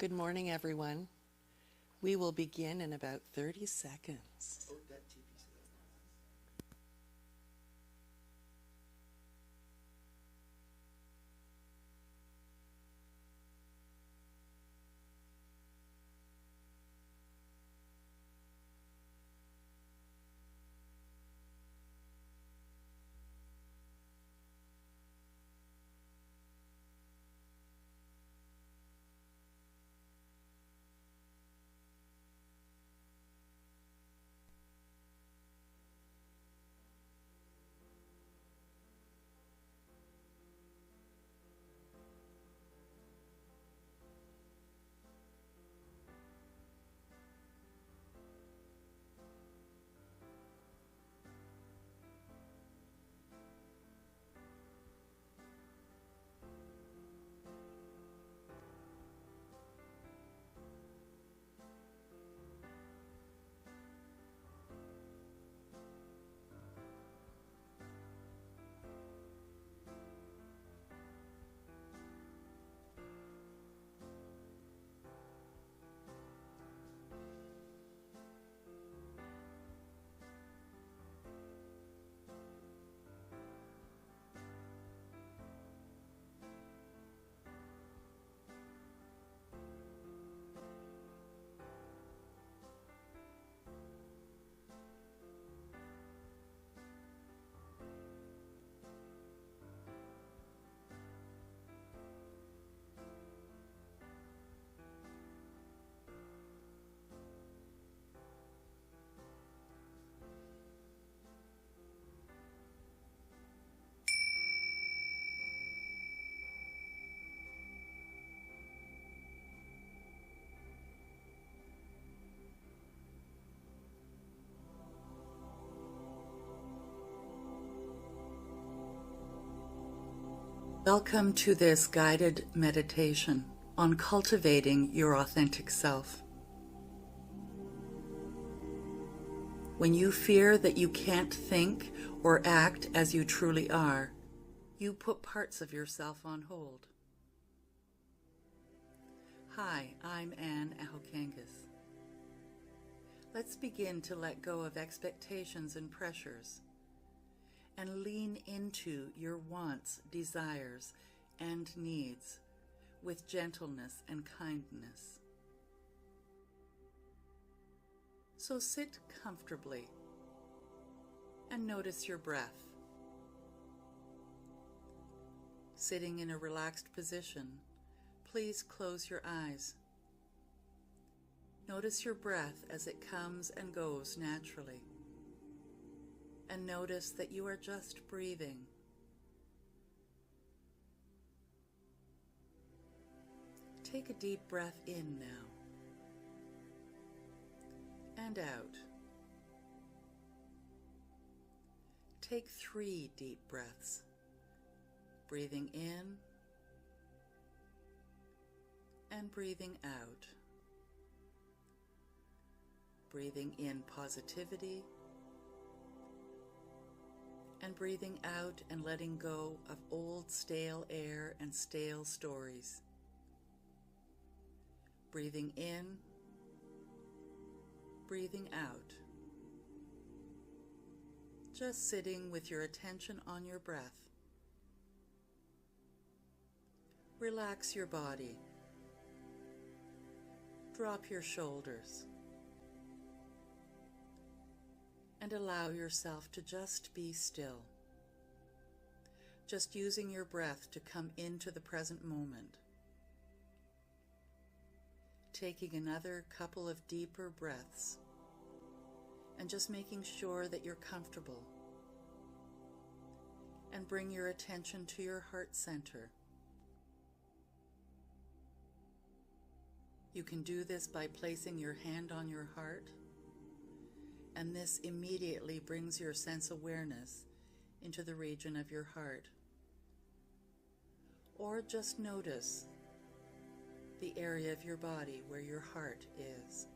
Good morning, everyone. We will begin in about 30 seconds. Welcome to this guided meditation on cultivating your authentic self. When you fear that you can't think or act as you truly are, you put parts of yourself on hold. Hi, I'm Anne Ahokangas. Let's begin to let go of expectations and pressures and lean into your wants, desires, and needs with gentleness and kindness. So sit comfortably and notice your breath. Sitting in a relaxed position, please close your eyes. Notice your breath as it comes and goes naturally. And notice that you are just breathing. Take a deep breath in now and out. Take 3 deep breaths, breathing in and breathing out. Breathing in positivity and breathing out and letting go of old stale air and stale stories. Breathing in, breathing out. Just sitting with your attention on your breath. Relax your body. Drop your shoulders. And allow yourself to just be still. Just using your breath to come into the present moment. Taking another couple of deeper breaths and just making sure that you're comfortable. And bring your attention to your heart center. You can do this by placing your hand on your heart, and this immediately brings your sense awareness into the region of your heart. Or just notice the area of your body where your heart is.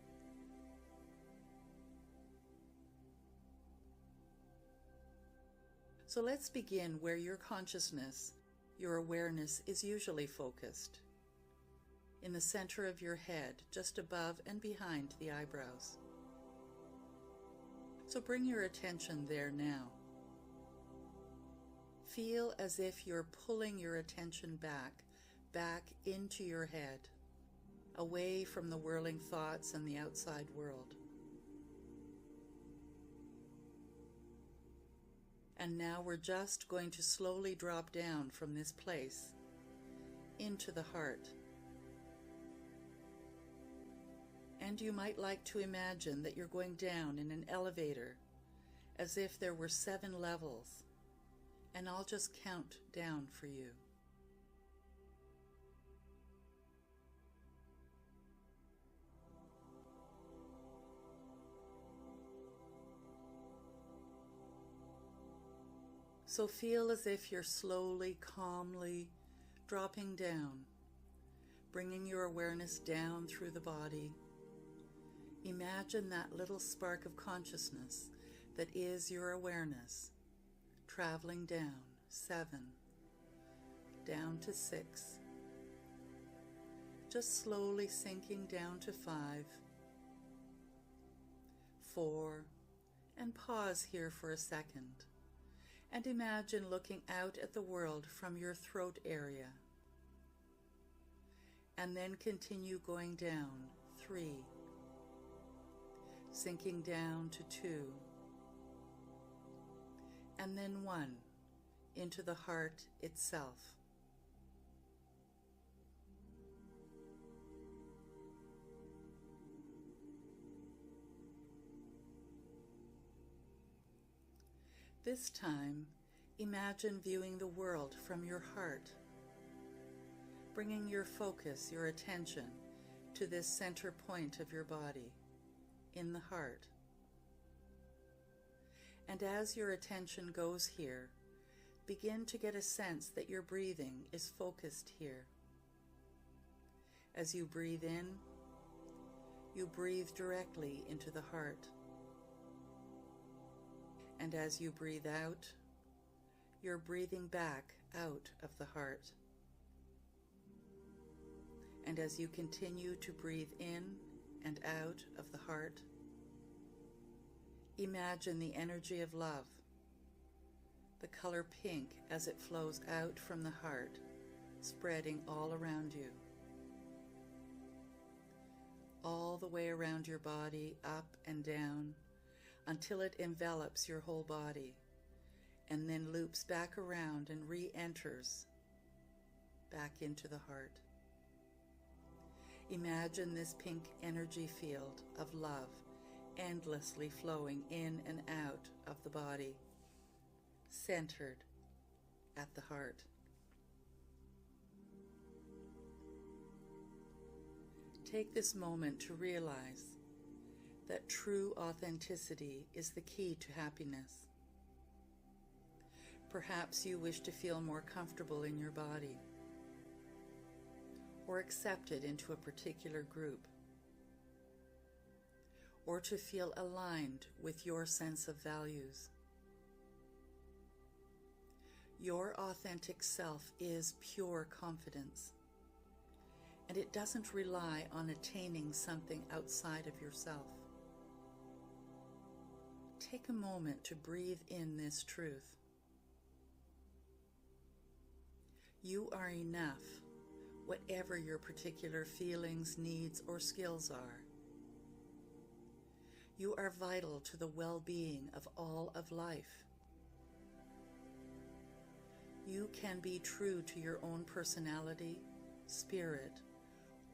So let's begin where your consciousness, your awareness is usually focused, in the center of your head, just above and behind the eyebrows. So bring your attention there now. Feel as if you're pulling your attention back into your head, away from the whirling thoughts and the outside world. And now we're just going to slowly drop down from this place into the heart. And you might like to imagine that you're going down in an elevator as if there were 7 levels, and I'll just count down for you. So feel as if you're slowly, calmly dropping down, bringing your awareness down through the body. Imagine that little spark of consciousness that is your awareness, traveling down, 7, down to 6, just slowly sinking down to 5, 4, and pause here for a second. And imagine looking out at the world from your throat area. And then continue going down, 3, sinking down to 2, and then 1, into the heart itself. This time, imagine viewing the world from your heart, bringing your focus, your attention, to this center point of your body, in the heart. And as your attention goes here, begin to get a sense that your breathing is focused here. As you breathe in, you breathe directly into the heart. And as you breathe out, you're breathing back out of the heart. And as you continue to breathe in and out of the heart, imagine the energy of love, the color pink as it flows out from the heart, spreading all around you. All the way around your body, up and down, until it envelops your whole body, and then loops back around and re-enters back into the heart. Imagine this pink energy field of love endlessly flowing in and out of the body, centered at the heart. Take this moment to realize that true authenticity is the key to happiness. Perhaps you wish to feel more comfortable in your body, or accepted into a particular group, or to feel aligned with your sense of values. Your authentic self is pure confidence, and it doesn't rely on attaining something outside of yourself. Take a moment to breathe in this truth. You are enough, whatever your particular feelings, needs, or skills are. You are vital to the well-being of all of life. You can be true to your own personality, spirit,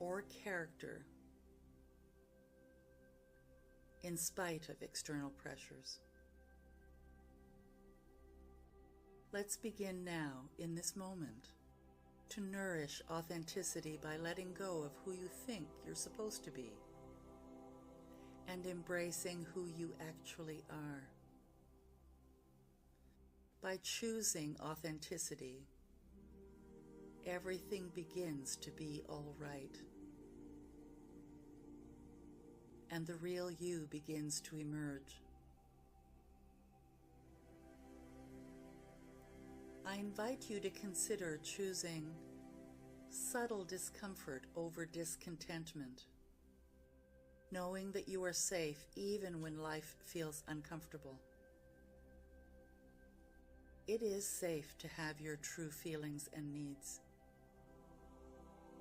or character in spite of external pressures. Let's begin now, in this moment, to nourish authenticity by letting go of who you think you're supposed to be and embracing who you actually are. By choosing authenticity, everything begins to be all right, and the real you begins to emerge. I invite you to consider choosing subtle discomfort over discontentment, knowing that you are safe even when life feels uncomfortable. It is safe to have your true feelings and needs.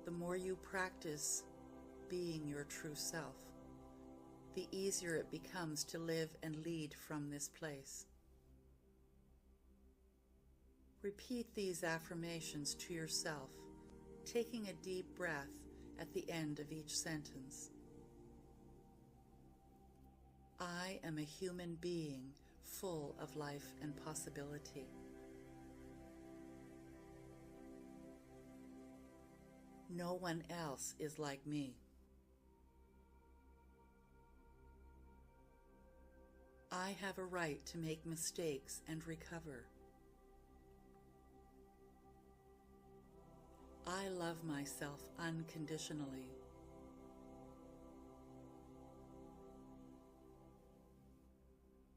The more you practice being your true self, the easier it becomes to live and lead from this place. Repeat these affirmations to yourself, taking a deep breath at the end of each sentence. I am a human being full of life and possibility. No one else is like me. I have a right to make mistakes and recover. I love myself unconditionally.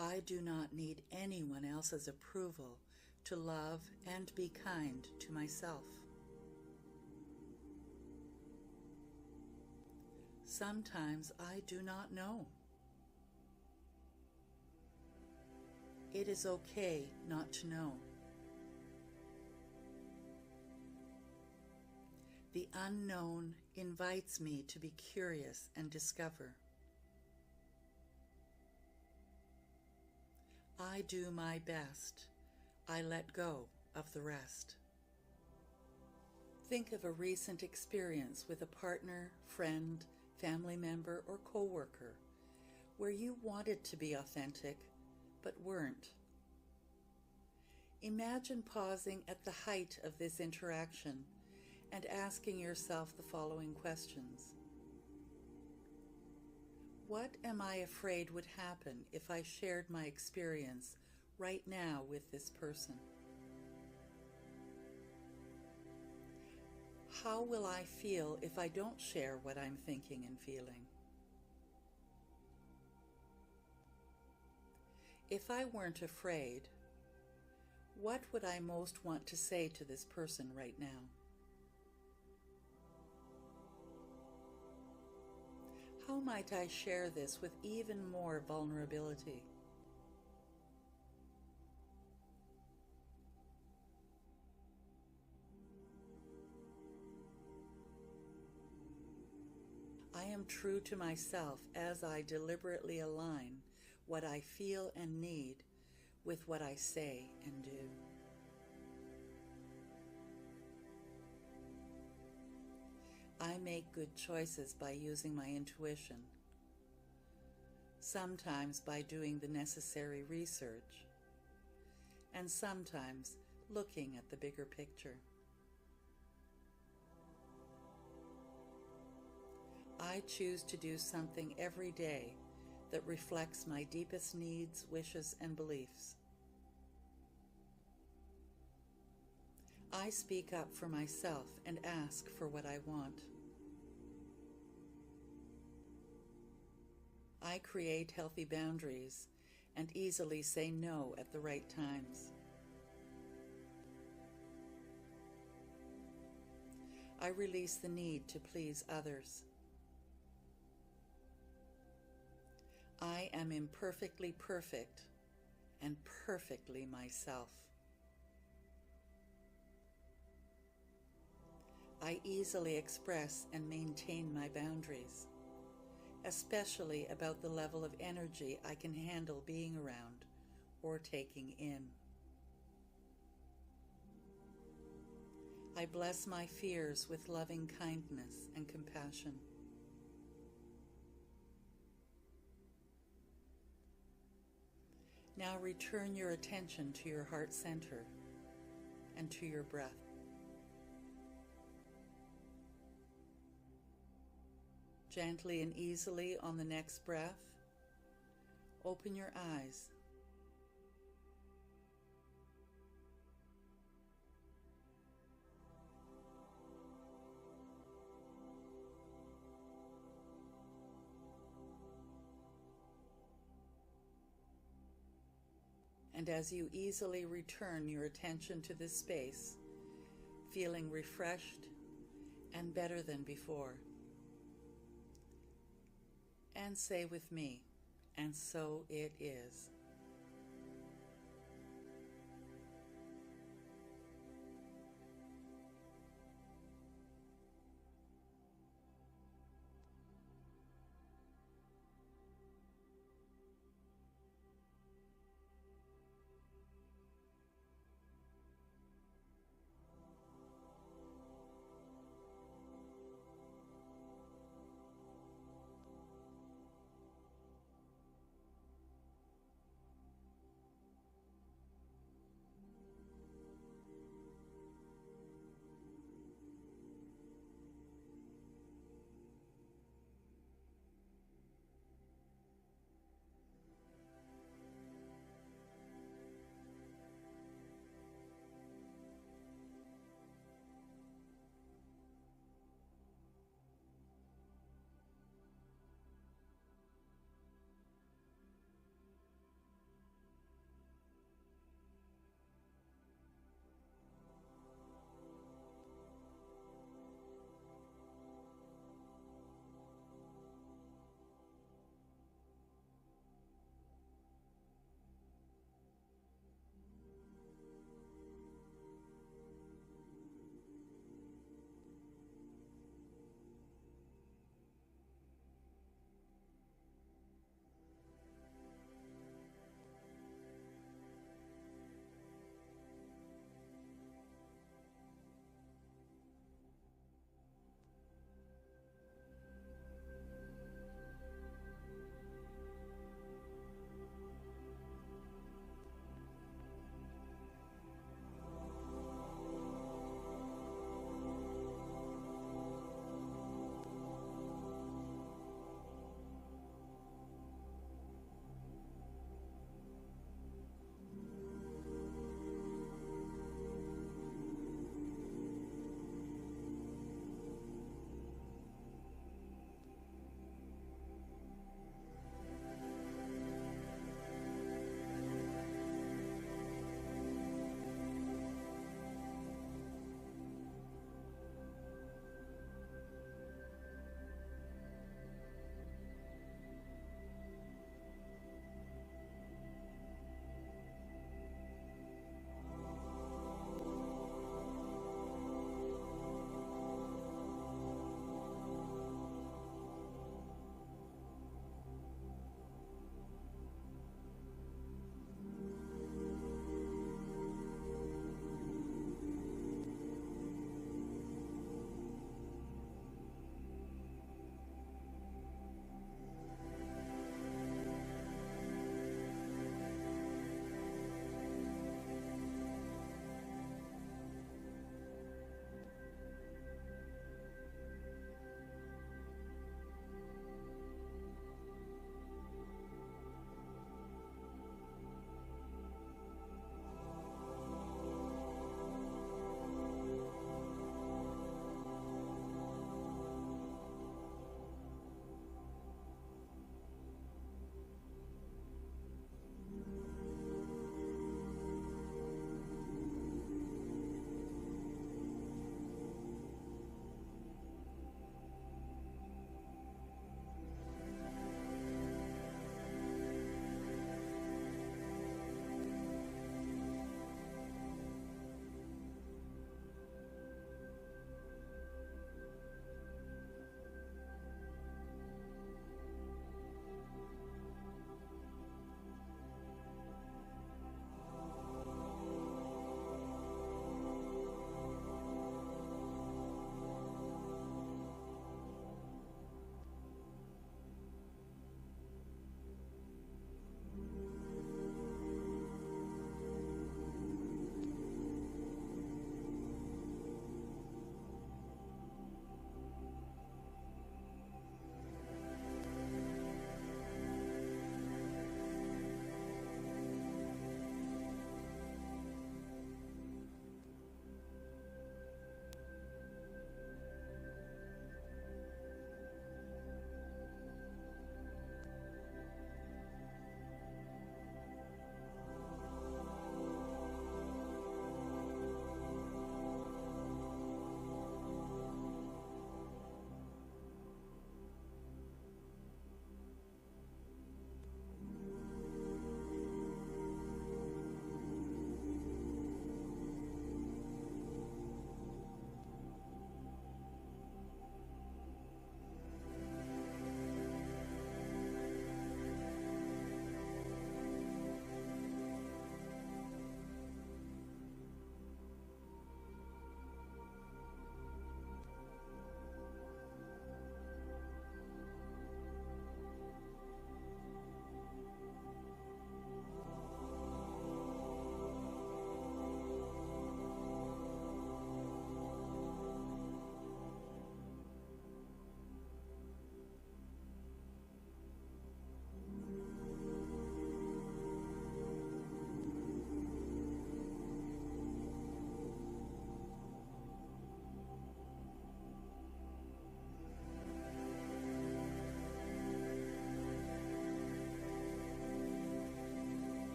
I do not need anyone else's approval to love and be kind to myself. Sometimes I do not know. It is okay not to know. The unknown invites me to be curious and discover. I do my best. I let go of the rest. Think of a recent experience with a partner, friend, family member, or coworker where you wanted to be authentic but weren't. Imagine pausing at the height of this interaction and asking yourself the following questions. What am I afraid would happen if I shared my experience right now with this person? How will I feel if I don't share what I'm thinking and feeling? If I weren't afraid, what would I most want to say to this person right now? How might I share this with even more vulnerability? I am true to myself as I deliberately align what I feel and need with what I say and do. I make good choices by using my intuition, sometimes by doing the necessary research, and sometimes looking at the bigger picture. I choose to do something every day that reflects my deepest needs, wishes, and beliefs. I speak up for myself and ask for what I want. I create healthy boundaries and easily say no at the right times. I release the need to please others. I am imperfectly perfect and perfectly myself. I easily express and maintain my boundaries, especially about the level of energy I can handle being around or taking in. I bless my fears with loving kindness and compassion. Now return your attention to your heart center and to your breath. Gently and easily on the next breath, open your eyes. And as you easily return your attention to this space, feeling refreshed and better than before. And say with me, and so it is.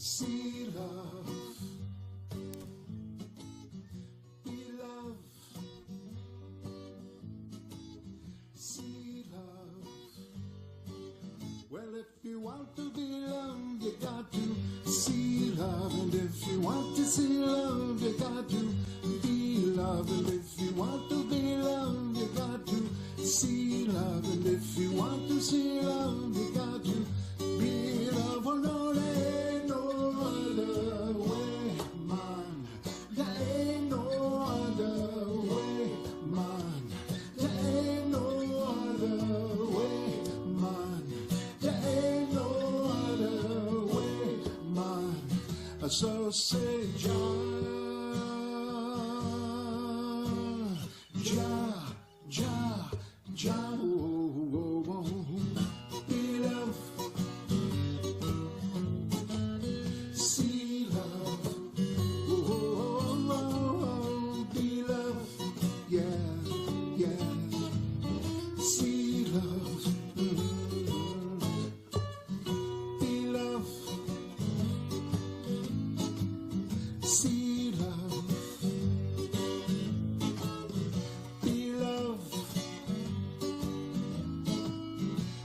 see love, be love, see love. Well, if you want to be loved, you got to see love. And if you want to see love, you got to be love. And if you want to be loved, you got to see love. And if you want to see love, you got to be love. Oh, no, there ain't no other way, man. There ain't no other way, man. There ain't no other way, man. There ain't no other way, man. So say, John, Jah, Jah, Jah, oh, oh, oh. Be love, see love, oh, oh, oh, be love, yeah, yeah, see love, be love, see love, be love,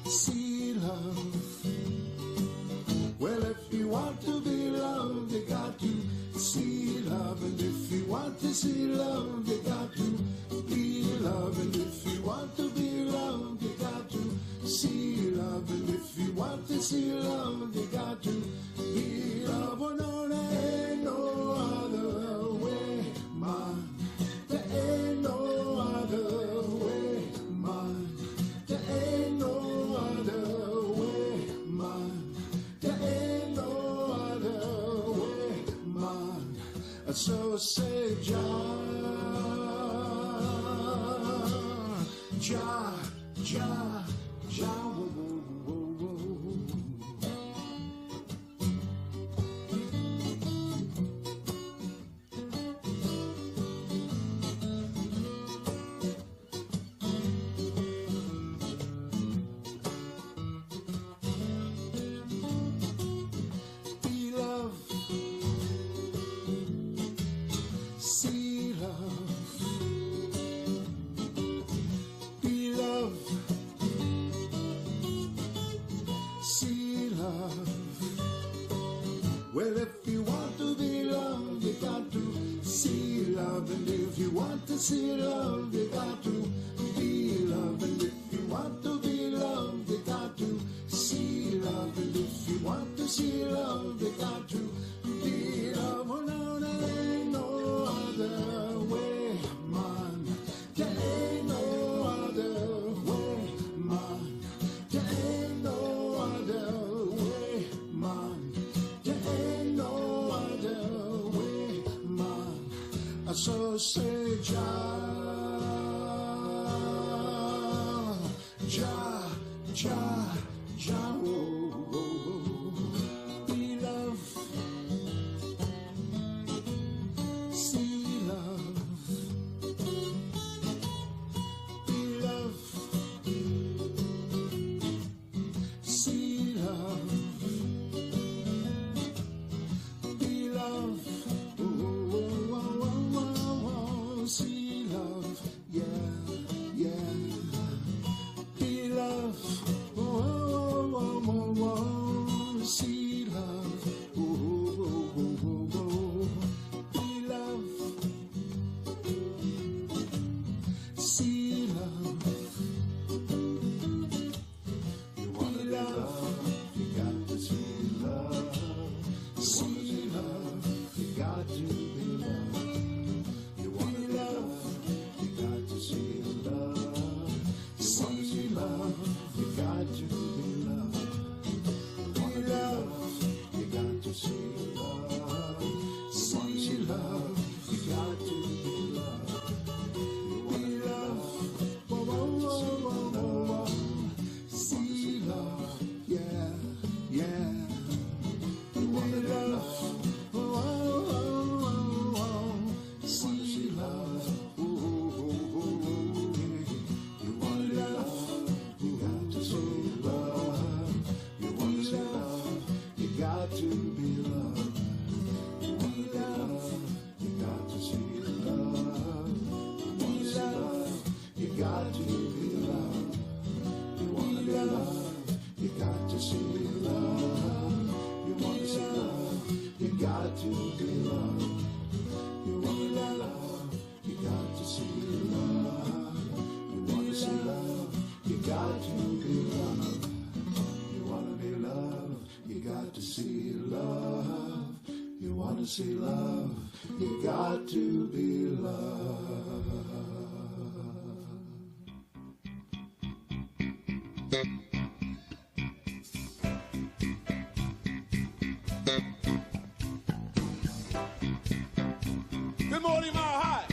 see love. Well, if you want to be loved, you got to see love. And if you want to see love, you got to be love. And if you want to be loved, you got to see love. And if you want to see love, you got to be love. Oh, no, there ain't no other way, man. There ain't no other way, man. There ain't no other way, man. There ain't no other way, man. So say, Jah, Jah, Jah, Jah, oh, oh, oh, oh. Be love, see love, be love, see love. Well, if you want to be loved, you got to see love. And if you want to see love, you got to be love. And if you want to be loved, you got to see love. And if you want to see love, you got to be love. Oh, no, there ain't no other way, man. There ain't no other way, man. There ain't no other way, man. There ain't no other way, man. So say, Jah, Jah, Jah, Jah, oh, oh, oh. Be love, see love, be love, see love, be love, oh, oh, oh, oh, oh, oh, see love. to be loved. You wanna be loved, you got to see love. You wanna see love, you got to be loved. You wanna be loved, you got to see love. You wanna see love, you got to be loved. You wanna be loved, you got to see love. You wanna see love, you got to be loved. You wanna be loved, you got to see love. You wanna see love, you got to be loved. Good morning, Mile High.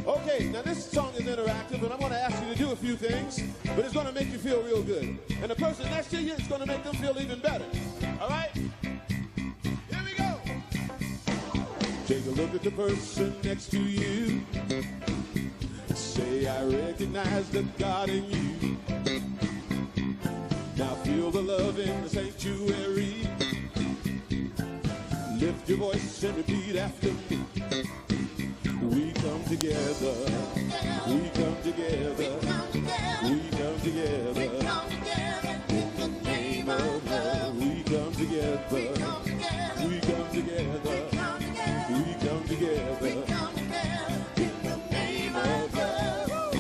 Okay, now this song is interactive, and I'm going to ask you to do a few things, but it's going to make you feel real good. And the person next to you, it's going to make them feel even better. All right? Here we go. Take a look at the person next to you. Say, I recognize the God in you. Now feel the love in the sanctuary. Lift your voice and repeat after me. We come together. We come together. We come together. In the name of love. We come together. We come together. We come together. In the name of love.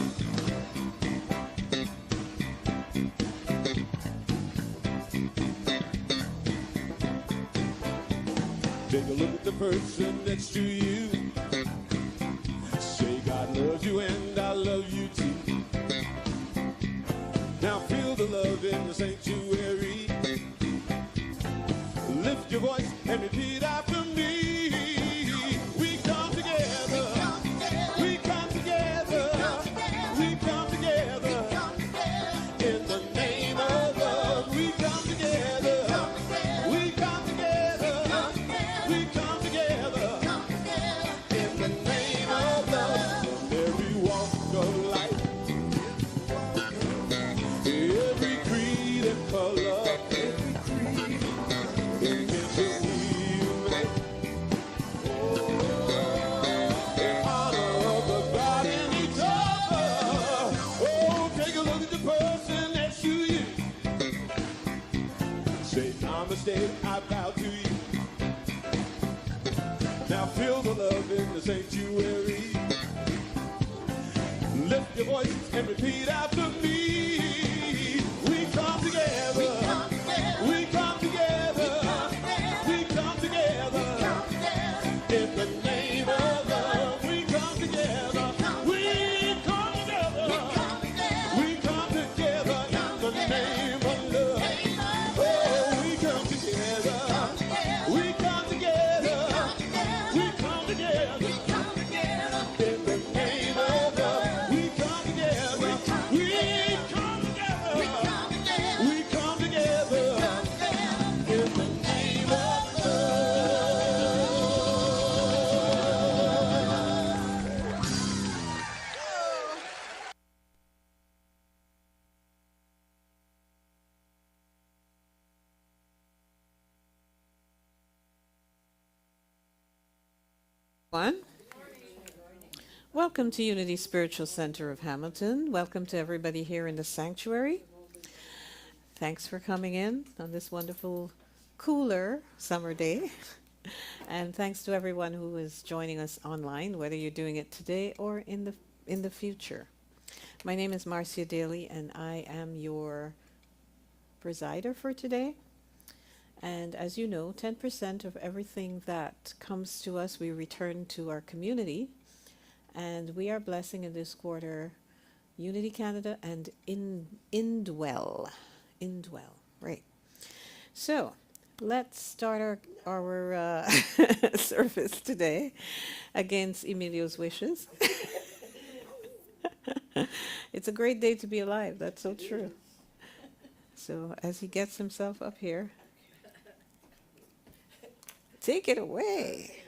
Take a look at the person next to you. Say, God loves you and I love you too. Now feel the love in the sanctuary. Lift your voice and repeat after me. We come together. We come together. We come together. In the name of love. We come together. We come together. We come together. In the name of love. Every walk of life. Every creed and color. In honor of the God in each other. Oh, take a look at the person next to you. Say, namaste, I bow to you. Now feel the love in the sanctuary. Lift your voice and repeat after me. We come together. We come together. We come together. In the name of love. We come together. We come together. We come together in the name of love. Oh, we come together. We come together. We come together. In the name of love. We come together. We come together. We come together. In the name of One. Welcome to Unity Spiritual Center of Hamilton. Welcome to everybody here in the sanctuary. Thanks for coming in on this wonderful, cooler summer day. And thanks to everyone who is joining us online, whether you're doing it today or in the future. My name is Marcia Daly, and I am your presider for today. And as you know, 10% of everything that comes to us, we return to our community. And we are blessing in this quarter Unity Canada and Indwell. Indwell, right. So let's start our service today against Emilio's wishes. It's a great day to be alive. That's so true. So as he gets himself up here, take it away.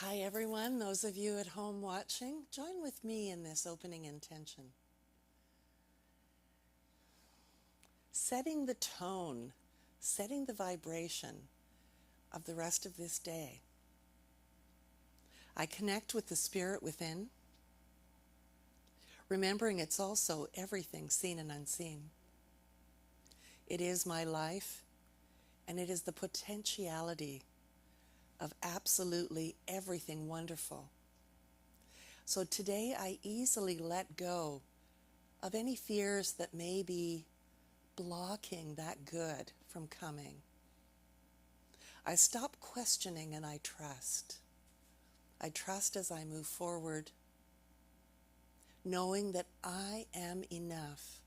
Hi, everyone. Those of you at home watching, join with me in this opening intention. Setting the tone, setting the vibration of the rest of this day. I connect with the spirit within, remembering it's also everything seen and unseen. It is my life, and it is the potentiality of absolutely everything wonderful. So today I easily let go of any fears that may be blocking that good from coming. I stop questioning and I trust. I trust as I move forward, knowing that I am enough,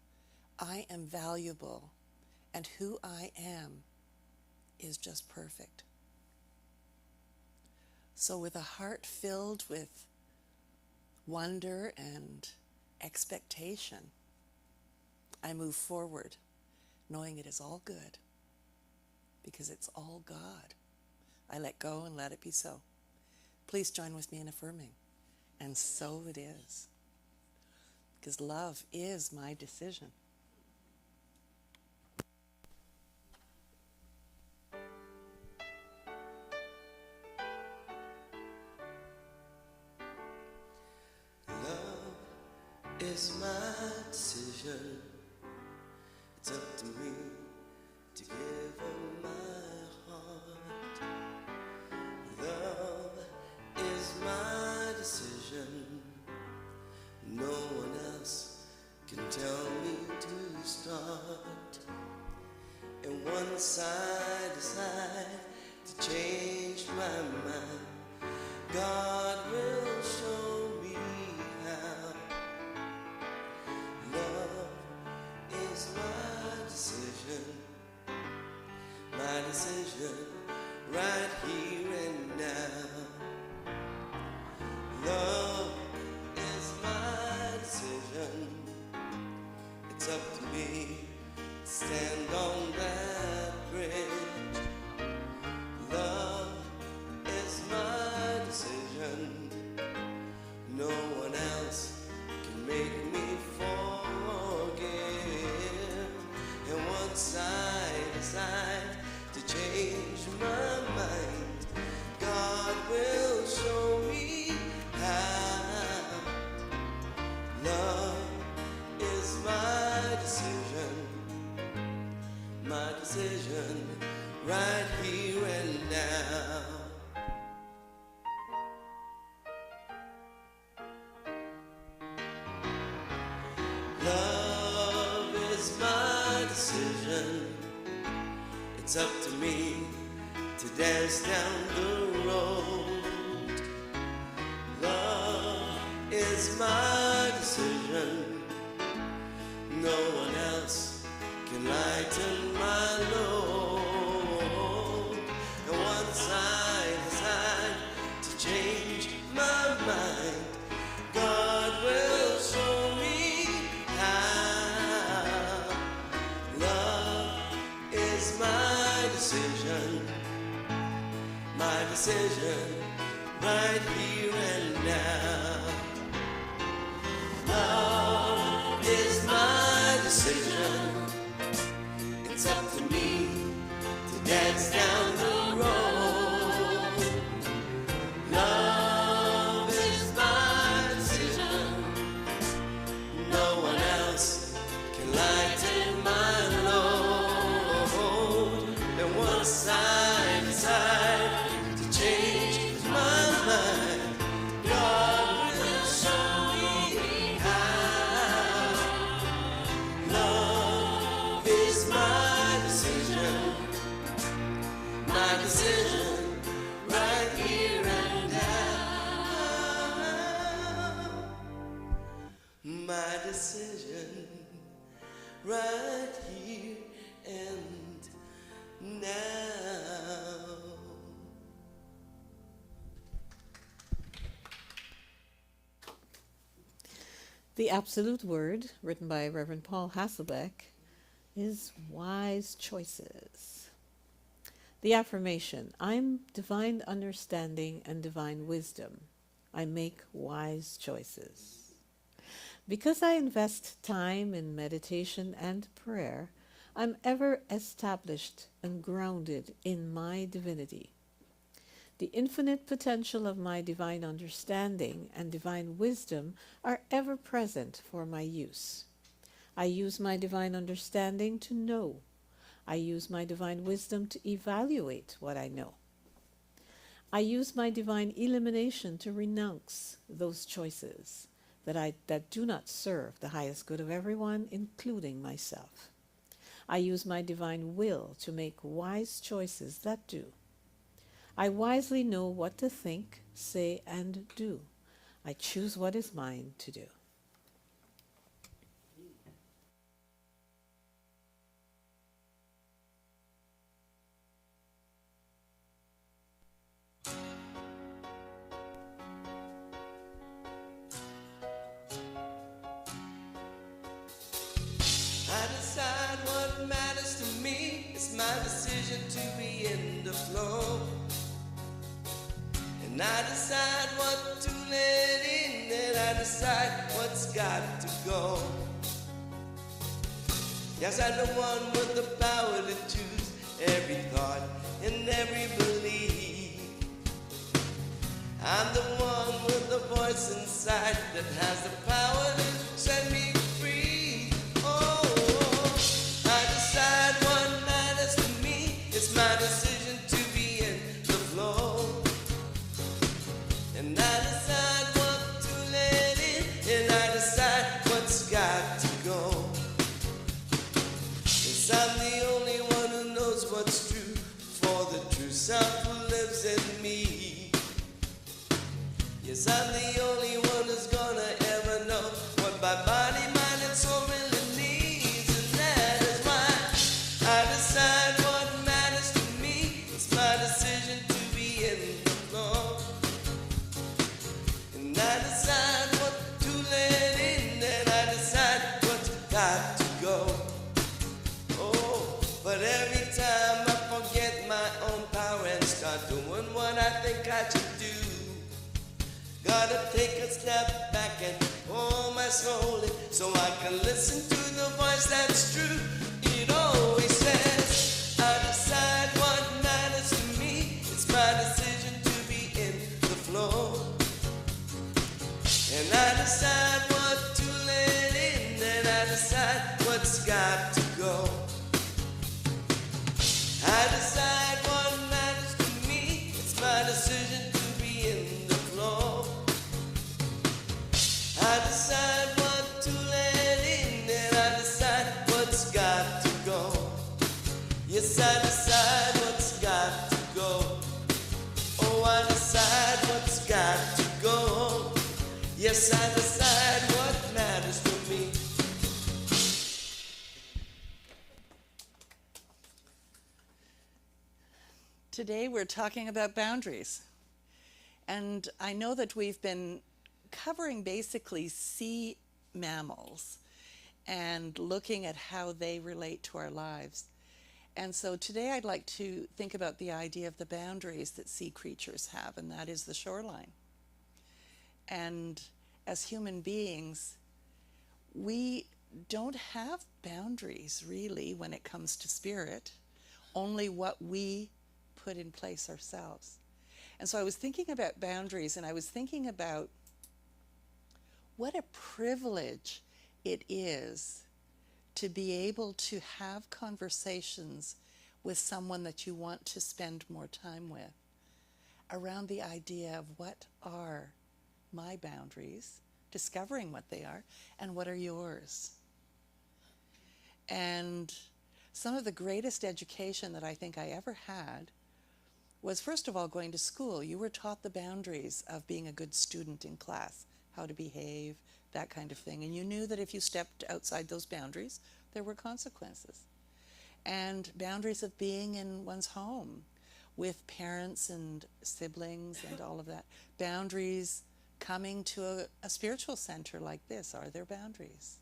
I am valuable, and who I am is just perfect. So with a heart filled with wonder and expectation, I move forward, knowing it is all good, because it's all God. I let go and let it be so. Please join with me in affirming, and so it is, because love is my decision. It's my decision. It's up to me to give her my heart. Love is my decision. No one else can tell me to start. And once I decide to change my mind, God will show me how. My decision, right here and now. Love is my decision. It's up to me to stand on that bridge. Love is my decision. No one else can make me forgive. And once I decide to change my mind, God will show me how. Love is my decision, right here and now. Love is my decision. It's up to me to dance down the road. Love is my decision. No one else can lighten my load. And once I decide to change my mind, God will show me how. Love is my decision, right here and now. Love is my decision. It's up to me to dance down the road. Love is my decision. No one else can lighten my load. And once I decide to change my mind, God will show me how. Love is my decision, right here and now. My decision, right here and now. The absolute word, written by Reverend Paul Hasselbeck, is wise choices. The affirmation: I'm divine understanding and divine wisdom. I make wise choices. Because I invest time in meditation and prayer, I'm ever established and grounded in my divinity. The infinite potential of my divine understanding and divine wisdom are ever present for my use. I use my divine understanding to know. I use my divine wisdom to evaluate what I know. I use my divine illumination to renounce those choices that do not serve the highest good of everyone, including myself. I use my divine will to make wise choices that do. I wisely know what to think, say, and do. I choose what is mine to do. I decide what matters to me. It's my decision to be in the flow. And I decide what to let in, and I decide what's got to go. Yes, I'm the one with the power to choose every thought and every belief. I'm the one with the voice inside that has the power to set me free. Oh, I decide what matters to me. It's my decision to be in the flow. And I decide what to let in, and I decide what's got to go. Yes, I'm the only one who knows what's true, for the true self who lives in me. Yes, I'm the only one who's gonna ever know what my body, mind, and soul really needs. And that is why I decide what matters to me. It's my decision to be in the flow. And I decide what to let in, and I decide what's got to go. Oh, but every time I forget my own power and start doing what I think I should do, gotta take a step back and hold my soul in, so I can listen to the voice that's true. It always says, I decide what matters to me. It's my decision to be in the flow. And I decide what to let in, and I decide what's got to go. I decide what matters to me. It's my decision to be in the flow. I decide what to let in, and I decide what's got to go. Yes, I decide what's got to go. Oh, I decide what's got to go. Yes, I decide what matters to me. Today we're talking about boundaries. And I know that we've been covering basically sea mammals and looking at how they relate to our lives. And so today I'd like to think about the idea of the boundaries that sea creatures have, and that is the shoreline. And as human beings, we don't have boundaries really when it comes to spirit, only what we put in place ourselves. And so I was thinking about boundaries, and I was thinking about what a privilege it is to be able to have conversations with someone that you want to spend more time with around the idea of what are my boundaries, discovering what they are, and what are yours. And some of the greatest education that I think I ever had was, first of all, going to school. You were taught the boundaries of being a good student in class, how to behave, that kind of thing. And you knew that if you stepped outside those boundaries, there were consequences. And boundaries of being in one's home with parents and siblings and all of that. Boundaries coming to a spiritual center like this. Are there boundaries?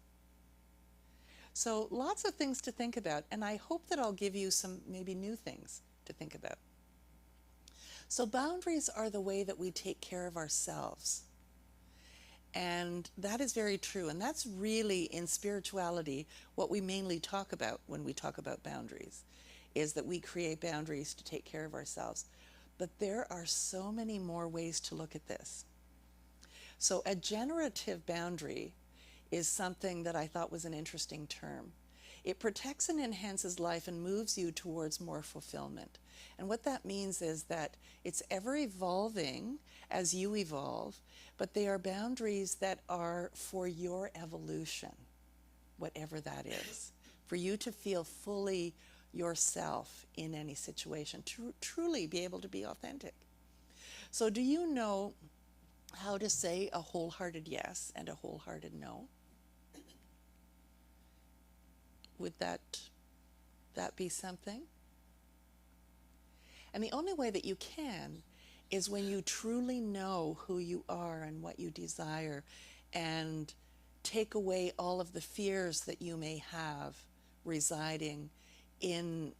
So lots of things to think about, and I hope that I'll give you some maybe new things to think about. So boundaries are the way that we take care of ourselves. And that is very true. And that's really, in spirituality, what we mainly talk about when we talk about boundaries, is that we create boundaries to take care of ourselves. But there are so many more ways to look at this. So a generative boundary is something that I thought was an interesting term. It protects and enhances life and moves you towards more fulfillment. And what that means is that it's ever evolving as you evolve, but they are boundaries that are for your evolution, whatever that is, for you to feel fully yourself in any situation, to truly be able to be authentic. So do you know how to say a wholehearted yes and a wholehearted no? Would that be something? And the only way that you can is when you truly know who you are and what you desire, and take away all of the fears that you may have residing in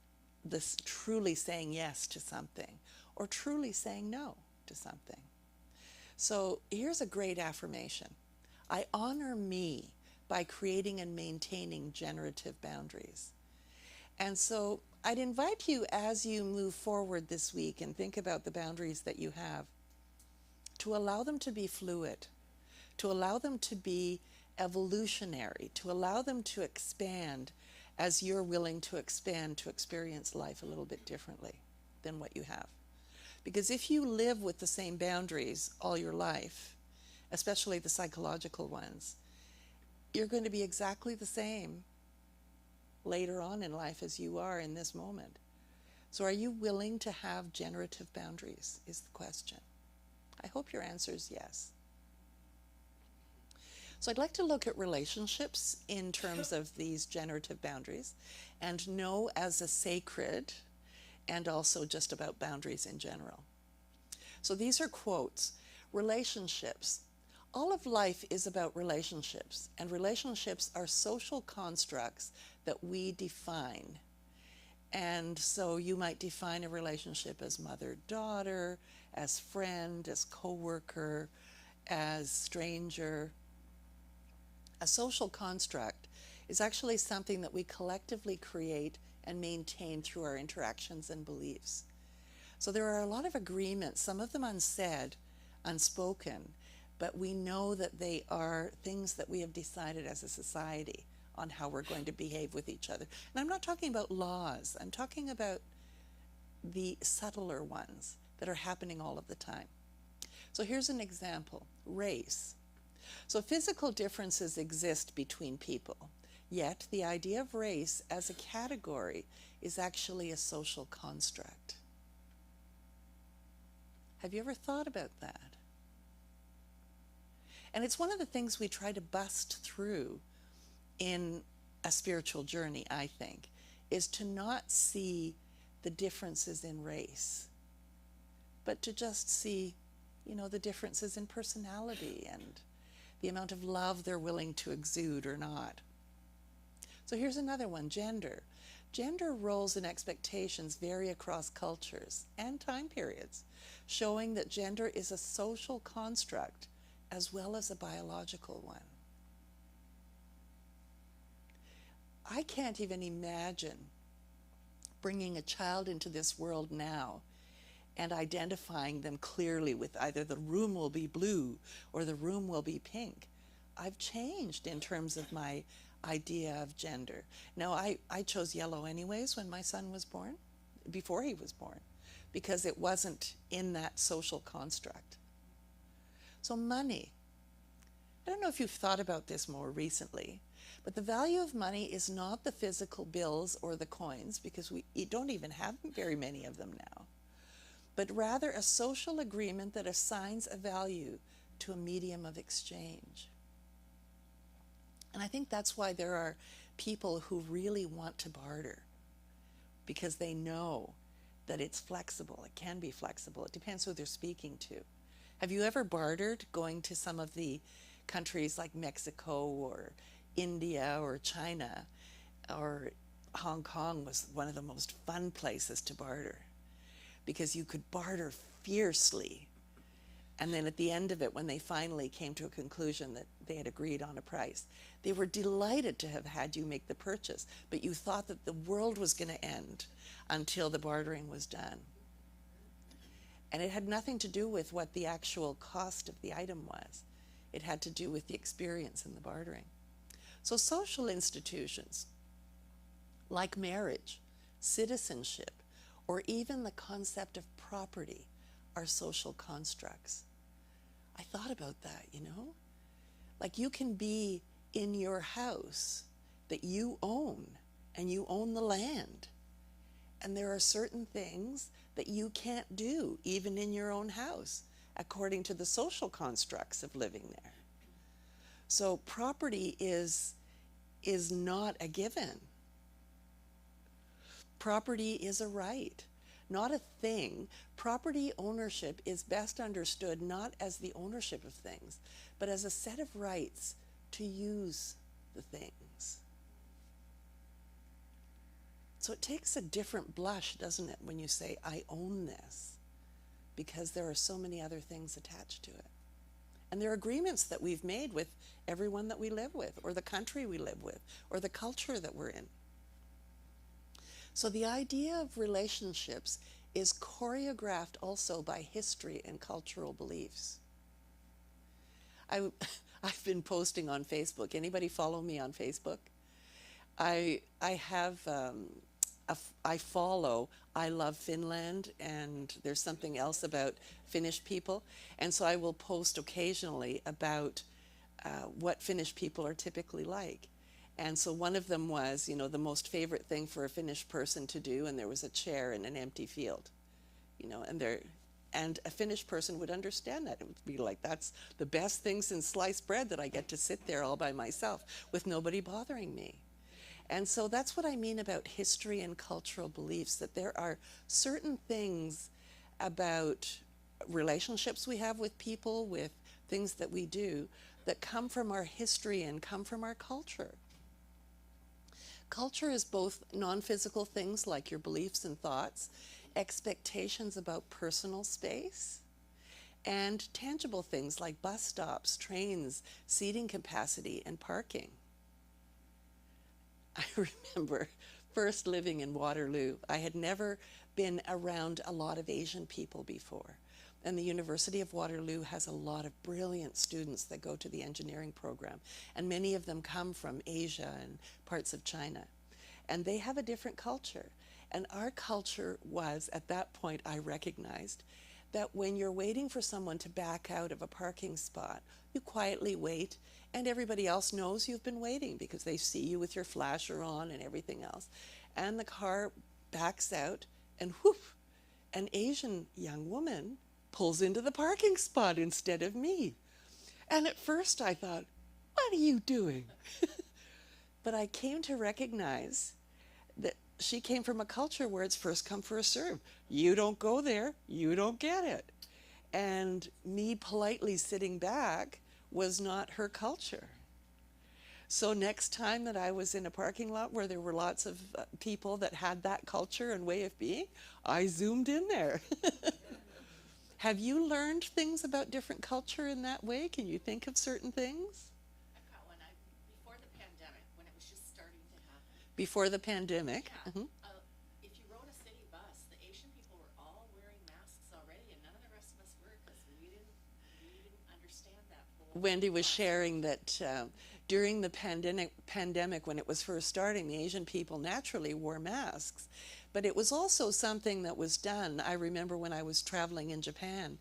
this truly saying yes to something or truly saying no to something. So here's a great affirmation. I honor me by creating and maintaining generative boundaries. And so I'd invite you, as you move forward this week and think about the boundaries that you have, to allow them to be fluid, to allow them to be evolutionary, to allow them to expand as you're willing to expand to experience life a little bit differently than what you have. Because if you live with the same boundaries all your life, especially the psychological ones, you're going to be exactly the same later on in life as you are in this moment. So are you willing to have generative boundaries, is the question. I hope your answer is yes. So I'd like to look at relationships in terms of these generative boundaries, and know as a sacred, and also just about boundaries in general. So these are quotes. Relationships. All of life is about relationships, and relationships are social constructs that we define. And so you might define a relationship as mother-daughter, as friend, as co-worker, as stranger. A social construct is actually something that we collectively create and maintain through our interactions and beliefs. So there are a lot of agreements, some of them unsaid, unspoken, but we know that they are things that we have decided as a society on how we're going to behave with each other. And I'm not talking about laws, I'm talking about the subtler ones that are happening all of the time. So here's an example, race. So physical differences exist between people, yet the idea of race as a category is actually a social construct. Have you ever thought about that? And it's one of the things we try to bust through in a spiritual journey, I think, is to not see the differences in race, but to just see, the differences in personality and the amount of love they're willing to exude or not. So here's another one, gender. Gender roles and expectations vary across cultures and time periods, showing that gender is a social construct as well as a biological one. I can't even imagine bringing a child into this world now and identifying them clearly with either the room will be blue or the room will be pink. I've changed in terms of my idea of gender. Now, I chose yellow anyways when my son was born, before he was born, because it wasn't in that social construct. So money. I don't know if you've thought about this more recently, but the value of money is not the physical bills or the coins, because we don't even have very many of them now, but rather a social agreement that assigns a value to a medium of exchange. And I think that's why there are people who really want to barter, because they know that it's flexible. It can be flexible. It depends who they're speaking to. Have you ever bartered, going to some of the countries like Mexico or India or China, or Hong Kong was one of the most fun places to barter. because you could barter fiercely. And then at the end of it, when they finally came to a conclusion that they had agreed on a price, they were delighted to have had you make the purchase, but you thought that the world was going to end until the bartering was done. And it had nothing to do with what the actual cost of the item was. It had to do with the experience in the bartering. So social institutions, like marriage, citizenship, or even the concept of property, are social constructs. I thought about that, you know? Like, you can be in your house that you own, and you own the land. And there are certain things that you can't do, even in your own house, according to the social constructs of living there. So property is not a given. Property is a right, not a thing. Property ownership is best understood not as the ownership of things, but as a set of rights to use the things. So it takes a different blush, doesn't it, when you say, I own this, because there are so many other things attached to it. And there are agreements that we've made with everyone that we live with, or the country we live with, or the culture that we're in. So the idea of relationships is choreographed also by history and cultural beliefs. I've been posting on Facebook. Anybody follow me on Facebook? I follow I Love Finland, and there's something else about Finnish people. And so I will post occasionally about what Finnish people are typically like. And so one of them was, you know, the most favorite thing for a Finnish person to do, and there was a chair in an empty field, you know, and a Finnish person would understand that. It would be like, that's the best thing since sliced bread, that I get to sit there all by myself with nobody bothering me. And so that's what I mean about history and cultural beliefs, that there are certain things about relationships we have with people, with things that we do, that come from our history and come from our culture. Culture is both non-physical things like your beliefs and thoughts, expectations about personal space, and tangible things like bus stops, trains, seating capacity, and parking. I remember first living in Waterloo. I had never been around a lot of Asian people before. And the University of Waterloo has a lot of brilliant students that go to the engineering program. And many of them come from Asia and parts of China. And they have a different culture. And our culture was, at that point, I recognized that when you're waiting for someone to back out of a parking spot, you quietly wait, and everybody else knows you've been waiting because they see you with your flasher on and everything else. And the car backs out, and whoof, an Asian young woman pulls into the parking spot instead of me. And at first I thought, what are you doing? But I came to recognize that she came from a culture where it's first come, first serve. You don't go there, you don't get it. And me politely sitting back was not her culture. So next time that I was in a parking lot where there were lots of people that had that culture and way of being, I zoomed in there. Have you learned things about different culture in that way? Can you think of certain things? I've got one. Before the pandemic, when it was just starting to happen. Before the pandemic? Yeah. If you rode a city bus, the Asian people were all wearing masks already, and none of the rest of us were, because we didn't understand that whole. Wendy was sharing that during the pandemic, when it was first starting, the Asian people naturally wore masks. But it was also something that was done. I remember when I was traveling in Japan,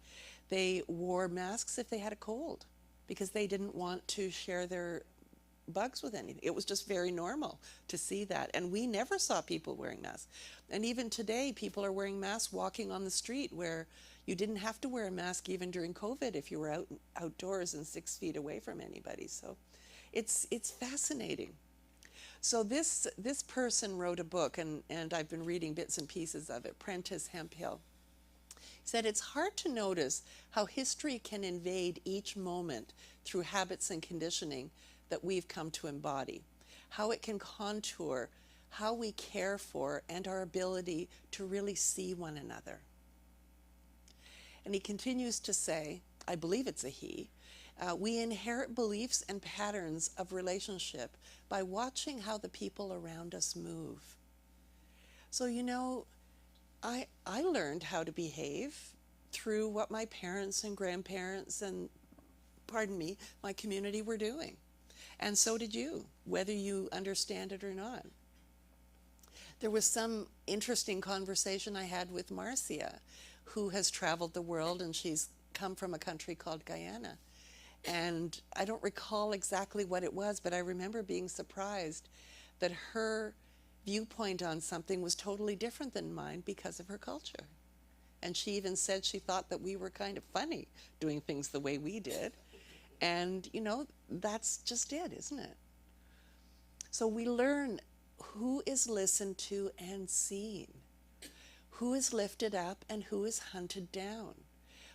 they wore masks if they had a cold because they didn't want to share their bugs with anything. It was just very normal to see that. And we never saw people wearing masks. And even today, people are wearing masks walking on the street where you didn't have to wear a mask even during COVID if you were outdoors and 6 feet away from anybody. So it's fascinating. So this person wrote a book, and I've been reading bits and pieces of it, Prentice Hemphill. He said, it's hard to notice how history can invade each moment through habits and conditioning that we've come to embody, how it can contour how we care for and our ability to really see one another. And he continues to say, I believe it's a he, we inherit beliefs and patterns of relationship by watching how the people around us move. So, you know, I learned how to behave through what my parents and grandparents and, pardon me, my community were doing. And so did you, whether you understand it or not. There was some interesting conversation I had with Marcia, who has traveled the world, and she's come from a country called Guyana. And I don't recall exactly what it was, but I remember being surprised that her viewpoint on something was totally different than mine because of her culture. And she even said she thought that we were kind of funny doing things the way we did. And, you know, that's just it, isn't it? So we learn who is listened to and seen, who is lifted up and who is hunted down.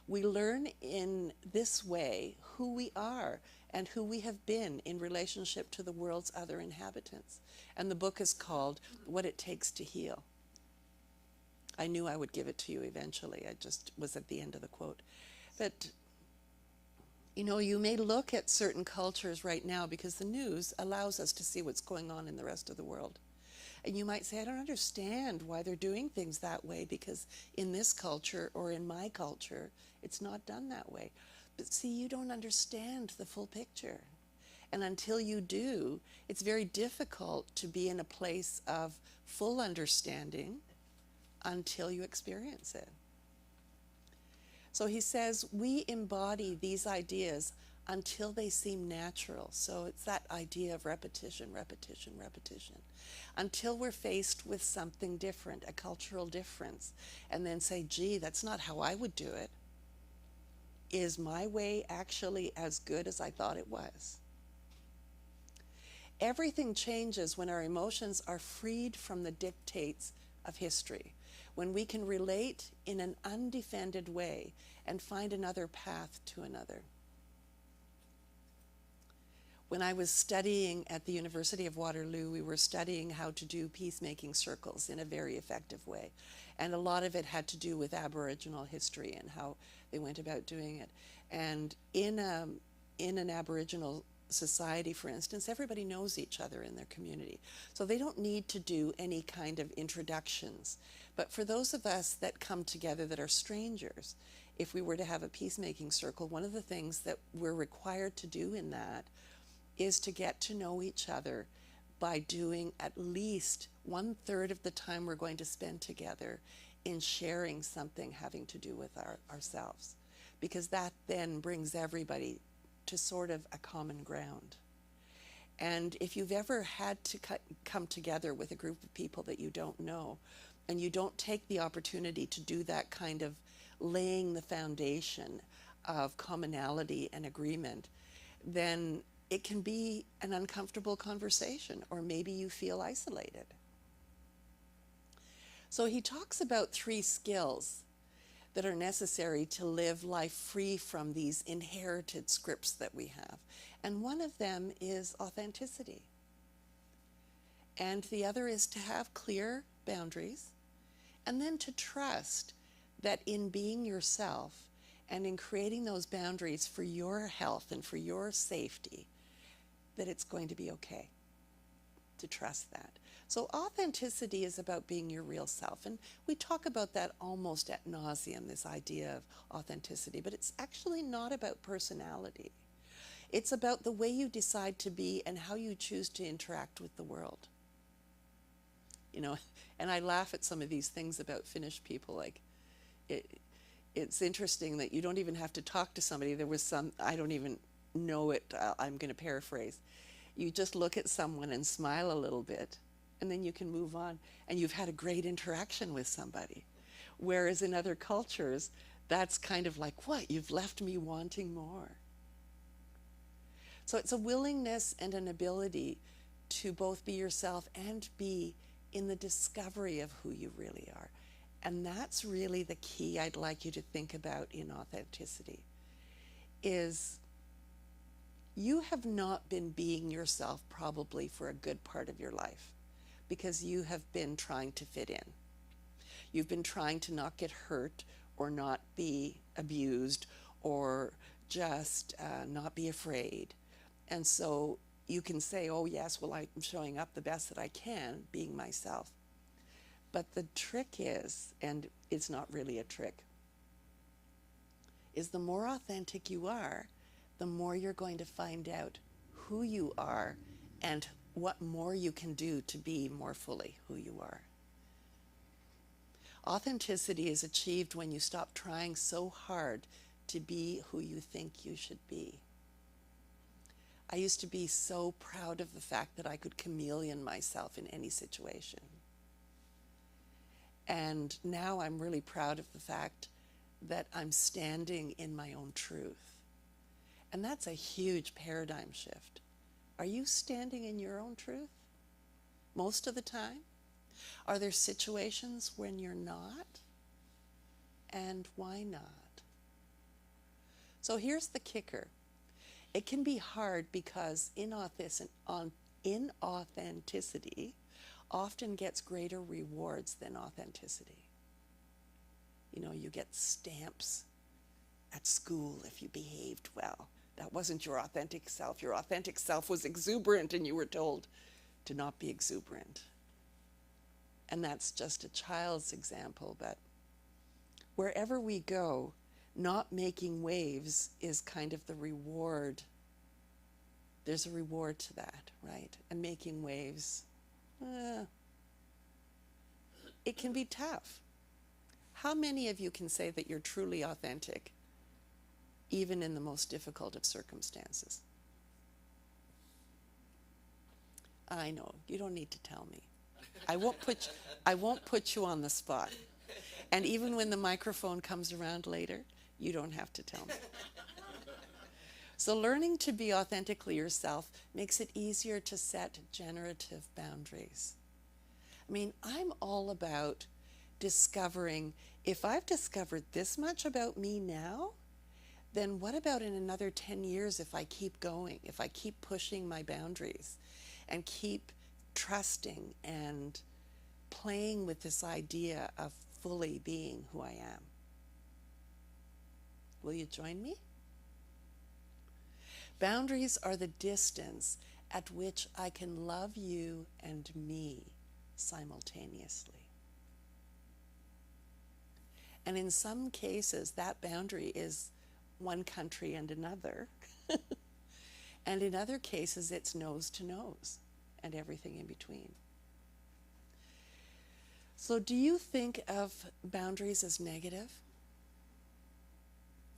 We learn in this way who we are and who we have been in relationship to the world's other inhabitants. And the book is called What It Takes to Heal. I knew I would give it to you eventually. I just was at the end of the quote. But, you know, you may look at certain cultures right now because the news allows us to see what's going on in the rest of the world. And you might say, I don't understand why they're doing things that way, because in this culture or in my culture, it's not done that way. But see, you don't understand the full picture. And until you do, it's very difficult to be in a place of full understanding until you experience it. So he says, we embody these ideas until they seem natural. So it's that idea of repetition, repetition, repetition. Until we're faced with something different, a cultural difference, and then say, gee, that's not how I would do it. Is my way actually as good as I thought it was? Everything changes when our emotions are freed from the dictates of history, when we can relate in an undefended way and find another path to another. When I was studying at the University of Waterloo, we were studying how to do peacemaking circles in a very effective way. And a lot of it had to do with Aboriginal history and how they went about doing it. And in an Aboriginal society, for instance, everybody knows each other in their community. So they don't need to do any kind of introductions. But for those of us that come together that are strangers, if we were to have a peacemaking circle, one of the things that we're required to do in that is to get to know each other by doing at least 1/3 of the time we're going to spend together in sharing something having to do with ourselves. Because that then brings everybody to sort of a common ground. And if you've ever had to come together with a group of people that you don't know, and you don't take the opportunity to do that kind of laying the foundation of commonality and agreement, then it can be an uncomfortable conversation, or maybe you feel isolated. So he talks about 3 skills that are necessary to live life free from these inherited scripts that we have. And one of them is authenticity. And the other is to have clear boundaries, and then to trust that in being yourself and in creating those boundaries for your health and for your safety, that it's going to be okay. To trust that. So authenticity is about being your real self. And we talk about that almost ad nauseum, this idea of authenticity, but it's actually not about personality. It's about the way you decide to be and how you choose to interact with the world. You know, and I laugh at some of these things about Finnish people. Like, it's interesting that you don't even have to talk to somebody. There was some, I don't even know it, I'm going to paraphrase. You just look at someone and smile a little bit, and then you can move on, and you've had a great interaction with somebody. Whereas in other cultures, that's kind of like, what, you've left me wanting more. So it's a willingness and an ability to both be yourself and be in the discovery of who you really are. And that's really the key I'd like you to think about in authenticity, is you have not been being yourself probably for a good part of your life, because you have been trying to fit in. You've been trying to not get hurt or not be abused or just not be afraid. And so you can say, oh yes, well, I'm showing up the best that I can, being myself. But the trick is, and it's not really a trick, is the more authentic you are, the more you're going to find out who you are and what more you can do to be more fully who you are. Authenticity is achieved when you stop trying so hard to be who you think you should be. I used to be so proud of the fact that I could chameleon myself in any situation. And now I'm really proud of the fact that I'm standing in my own truth. And that's a huge paradigm shift. Are you standing in your own truth most of the time? Are there situations when you're not? And why not? So here's the kicker. It can be hard because inauthenticity often gets greater rewards than authenticity. You know, you get stamps at school if you behaved well. That wasn't your authentic self. Your authentic self was exuberant, and you were told to not be exuberant. And that's just a child's example, but wherever we go, not making waves is kind of the reward. There's a reward to that, right? And making waves, it can be tough. How many of you can say that you're truly authentic, even in the most difficult of circumstances? I know, you don't need to tell me. I won't put you on the spot. And even when the microphone comes around later, you don't have to tell me. So learning to be authentically yourself makes it easier to set generative boundaries. I mean, I'm all about discovering, if I've discovered this much about me now, then what about in another 10 years if I keep going, if I keep pushing my boundaries and keep trusting and playing with this idea of fully being who I am? Will you join me? Boundaries are the distance at which I can love you and me simultaneously. And in some cases, that boundary is one country and another. And in other cases, it's nose to nose and everything in between. So do you think of boundaries as negative?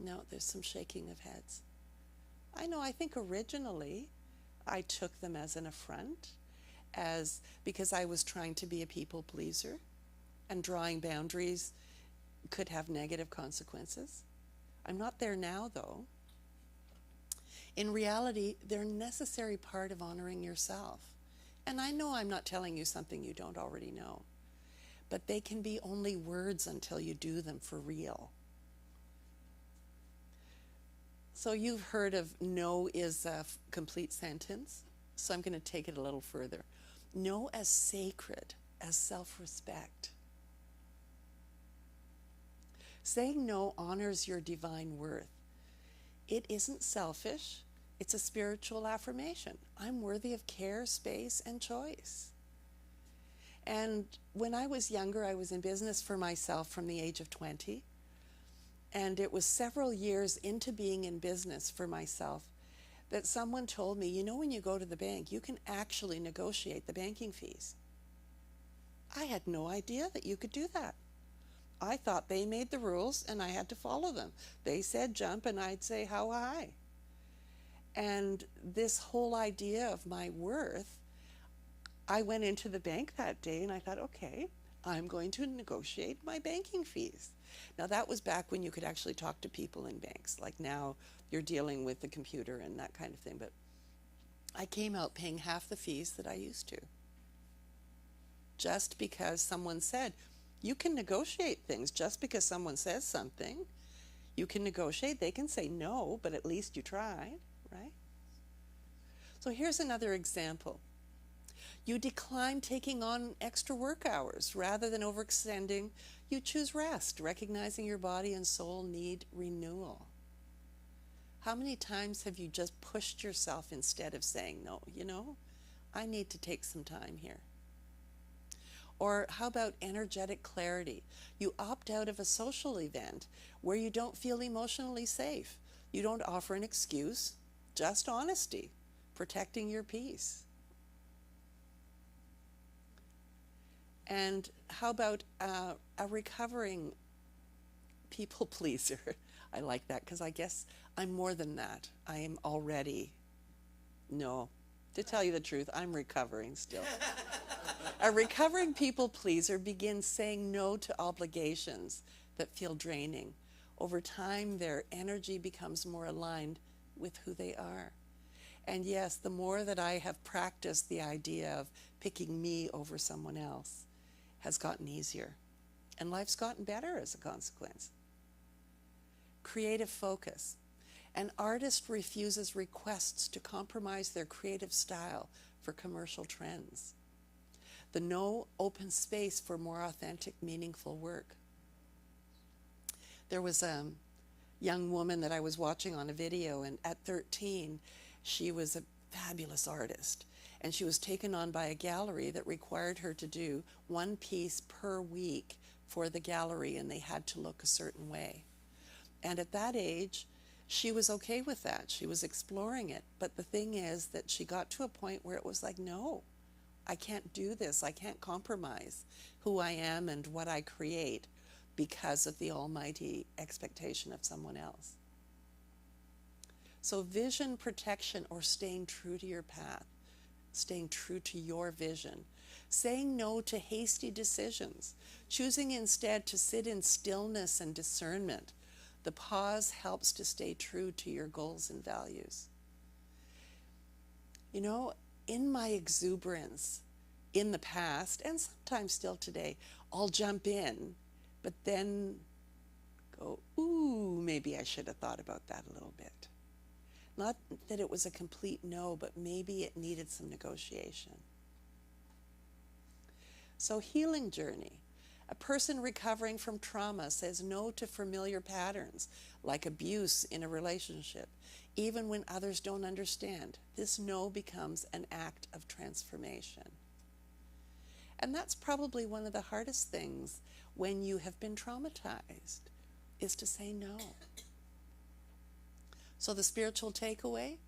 No, there's some shaking of heads. I know, I think originally I took them as an affront, because I was trying to be a people pleaser, and drawing boundaries could have negative consequences. I'm not there now, though. In reality, they're a necessary part of honoring yourself. And I know I'm not telling you something you don't already know, but they can be only words until you do them for real. So you've heard of no is a complete sentence. So I'm going to take it a little further. No as sacred as self-respect. Saying no honors your divine worth. It isn't selfish. It's a spiritual affirmation. I'm worthy of care, space, and choice. And when I was younger, I was in business for myself from the age of 20. And it was several years into being in business for myself that someone told me, you know, when you go to the bank, you can actually negotiate the banking fees. I had no idea that you could do that. I thought they made the rules and I had to follow them. They said jump and I'd say how high. And this whole idea of my worth, I went into the bank that day and I thought, okay, I'm going to negotiate my banking fees. Now that was back when you could actually talk to people in banks. Like now you're dealing with the computer and that kind of thing. But I came out paying half the fees that I used to. Just because someone said, you can negotiate things. Just because someone says something, you can negotiate. They can say no, but at least you tried, right? So here's another example. You decline taking on extra work hours. Rather than overextending, you choose rest, recognizing your body and soul need renewal. How many times have you just pushed yourself instead of saying, no, you know, I need to take some time here? Or how about energetic clarity? You opt out of a social event where you don't feel emotionally safe. You don't offer an excuse, just honesty, protecting your peace. And how about a recovering people pleaser? I like that because I guess I'm more than that. I am already, no, to tell you the truth, I'm recovering still. A recovering people pleaser begins saying no to obligations that feel draining. Over time, their energy becomes more aligned with who they are. And yes, the more that I have practiced the idea of picking me over someone else has gotten easier. And life's gotten better as a consequence. Creative focus. An artist refuses requests to compromise their creative style for commercial trends. The no opens space for more authentic, meaningful work. There was a young woman that I was watching on a video, and at 13, she was a fabulous artist. And she was taken on by a gallery that required her to do one piece per week for the gallery, and they had to look a certain way. And at that age, she was okay with that. She was exploring it. But the thing is that she got to a point where it was like, no, I can't do this. I can't compromise who I am and what I create because of the almighty expectation of someone else. So vision protection, or staying true to your path, staying true to your vision, saying no to hasty decisions, choosing instead to sit in stillness and discernment. The pause helps to stay true to your goals and values. You know, in my exuberance in the past, and sometimes still today, I'll jump in, but then go, ooh, maybe I should have thought about that a little bit. Not that it was a complete no, but maybe it needed some negotiation. So, healing journey. A person recovering from trauma says no to familiar patterns, like abuse in a relationship, even when others don't understand. This no becomes an act of transformation. And that's probably one of the hardest things when you have been traumatized, is to say no. So the spiritual takeaway,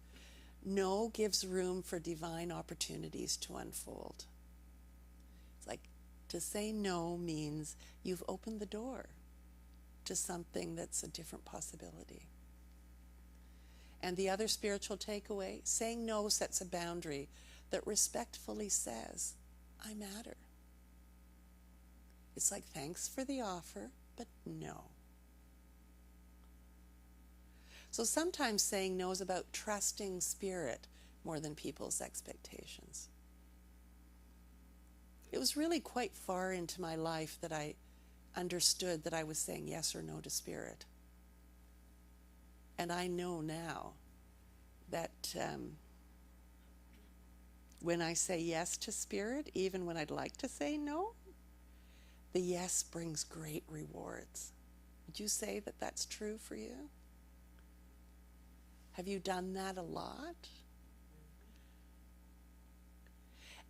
no gives room for divine opportunities to unfold. It's like, to say no means you've opened the door to something that's a different possibility. And the other spiritual takeaway, saying no sets a boundary that respectfully says, I matter. It's like, thanks for the offer, but no. So sometimes saying no is about trusting spirit more than people's expectations. It was really quite far into my life that I understood that I was saying yes or no to spirit. And I know now that when I say yes to spirit, even when I'd like to say no, the yes brings great rewards. Would you say that that's true for you? Have you done that a lot?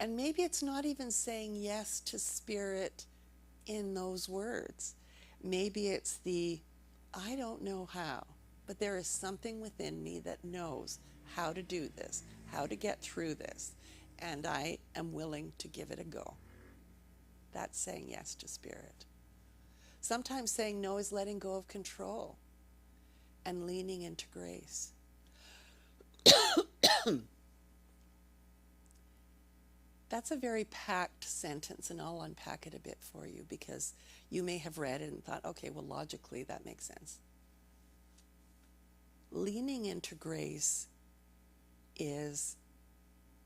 And maybe it's not even saying yes to spirit in those words. Maybe it's the, I don't know how, but there is something within me that knows how to do this, how to get through this, and I am willing to give it a go. That's saying yes to spirit. Sometimes saying no is letting go of control and leaning into grace. That's a very packed sentence, and I'll unpack it a bit for you because you may have read it and thought, okay, well, logically that makes sense. Leaning into grace is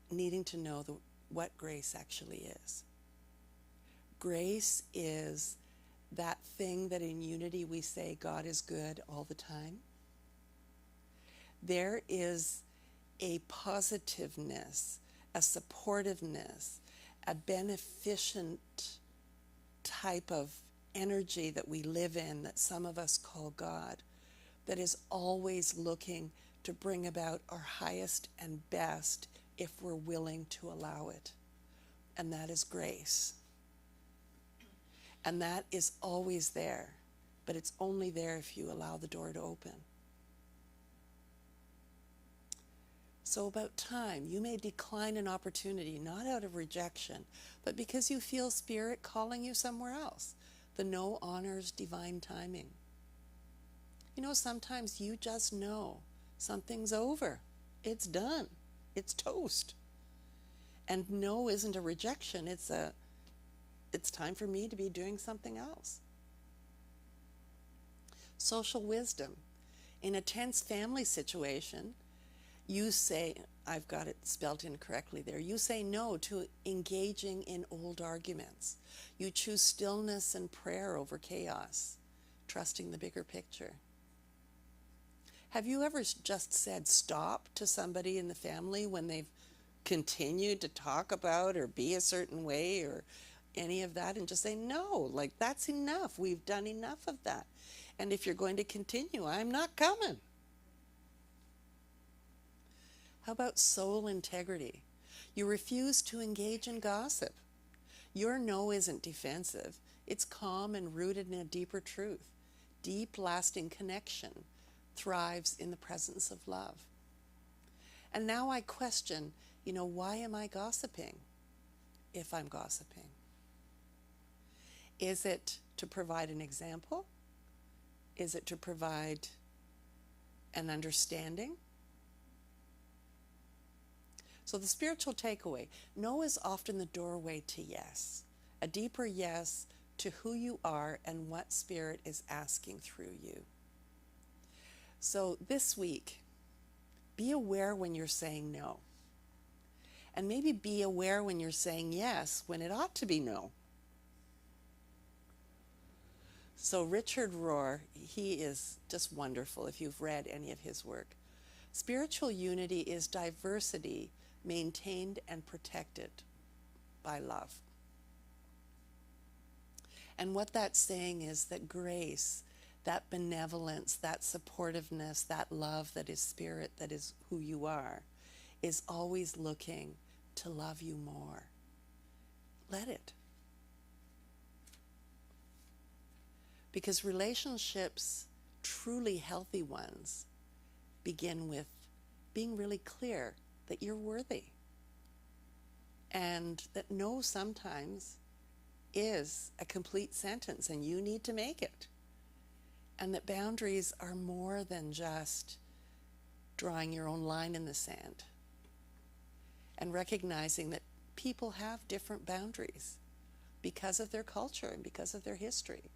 needing to know what grace actually is. Grace is that thing that in unity we say God is good all the time. There is a positiveness, a supportiveness, a beneficent type of energy that we live in, that some of us call God, that is always looking to bring about our highest and best if we're willing to allow it. And that is grace. And that is always there, but it's only there if you allow the door to open. So about time, you may decline an opportunity, not out of rejection, but because you feel Spirit calling you somewhere else. The no honors divine timing. You know, sometimes you just know something's over. It's done. It's toast. And no isn't a rejection. It's time for me to be doing something else. Social wisdom. In a tense family situation, you say, I've got it spelled incorrectly there, you say no to engaging in old arguments. You choose stillness and prayer over chaos, trusting the bigger picture. Have you ever just said stop to somebody in the family when they've continued to talk about or be a certain way or any of that, and just say, no, like, that's enough. We've done enough of that. And if you're going to continue, I'm not coming. How about soul integrity? You refuse to engage in gossip. Your no isn't defensive. It's calm and rooted in a deeper truth. Deep, lasting connection thrives in the presence of love. And now I question, why am I gossiping if I'm gossiping? Is it to provide an example? Is it to provide an understanding? So the spiritual takeaway, no is often the doorway to yes, a deeper yes to who you are and what Spirit is asking through you. So this week, be aware when you're saying no. And maybe be aware when you're saying yes, when it ought to be no. So Richard Rohr, he is just wonderful if you've read any of his work. Spiritual unity is diversity maintained and protected by love. And what that's saying is that grace, that benevolence, that supportiveness, that love that is Spirit, that is who you are, is always looking to love you more. Let it. Because relationships, truly healthy ones, begin with being really clear that you're worthy. And that no sometimes is a complete sentence and you need to make it. And that boundaries are more than just drawing your own line in the sand. And recognizing that people have different boundaries because of their culture and because of their history.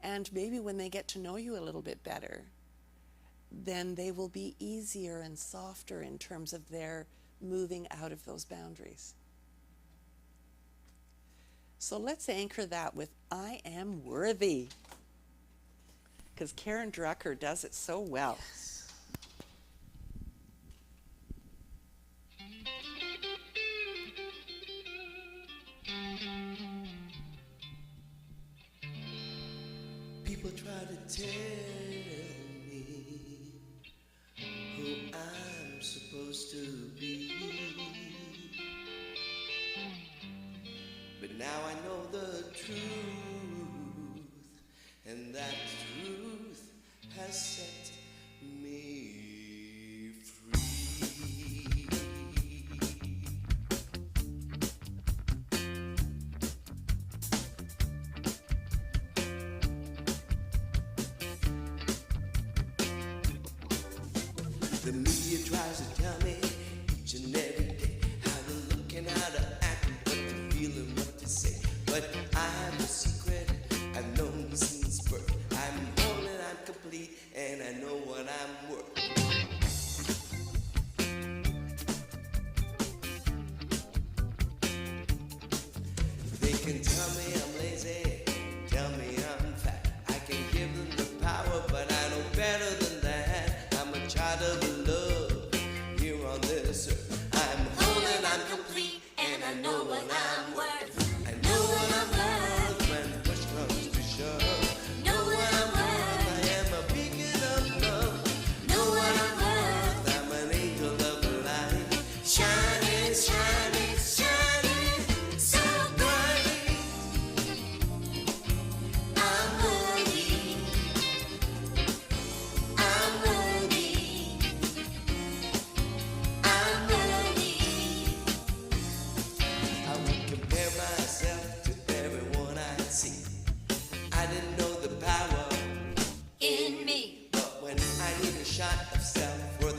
And maybe when they get to know you a little bit better, then they will be easier and softer in terms of their moving out of those boundaries. So let's anchor that with I am worthy. Because Karen Drucker does it so well. People try to tell me who I'm supposed to be, but now I know the truth, and that truth has set me free. The media tries to tell me each and every day how to look and how to act and what to feel and what to say. But I have a secret I've known since birth. I'm whole and I'm complete and I know what I'm worth. They can tell me I'm lazy, tell me I'm fat. I can give them the power, but I know better than that. I'm a child of love here on this earth. I'm whole and I'm complete, and I know what I'm worth.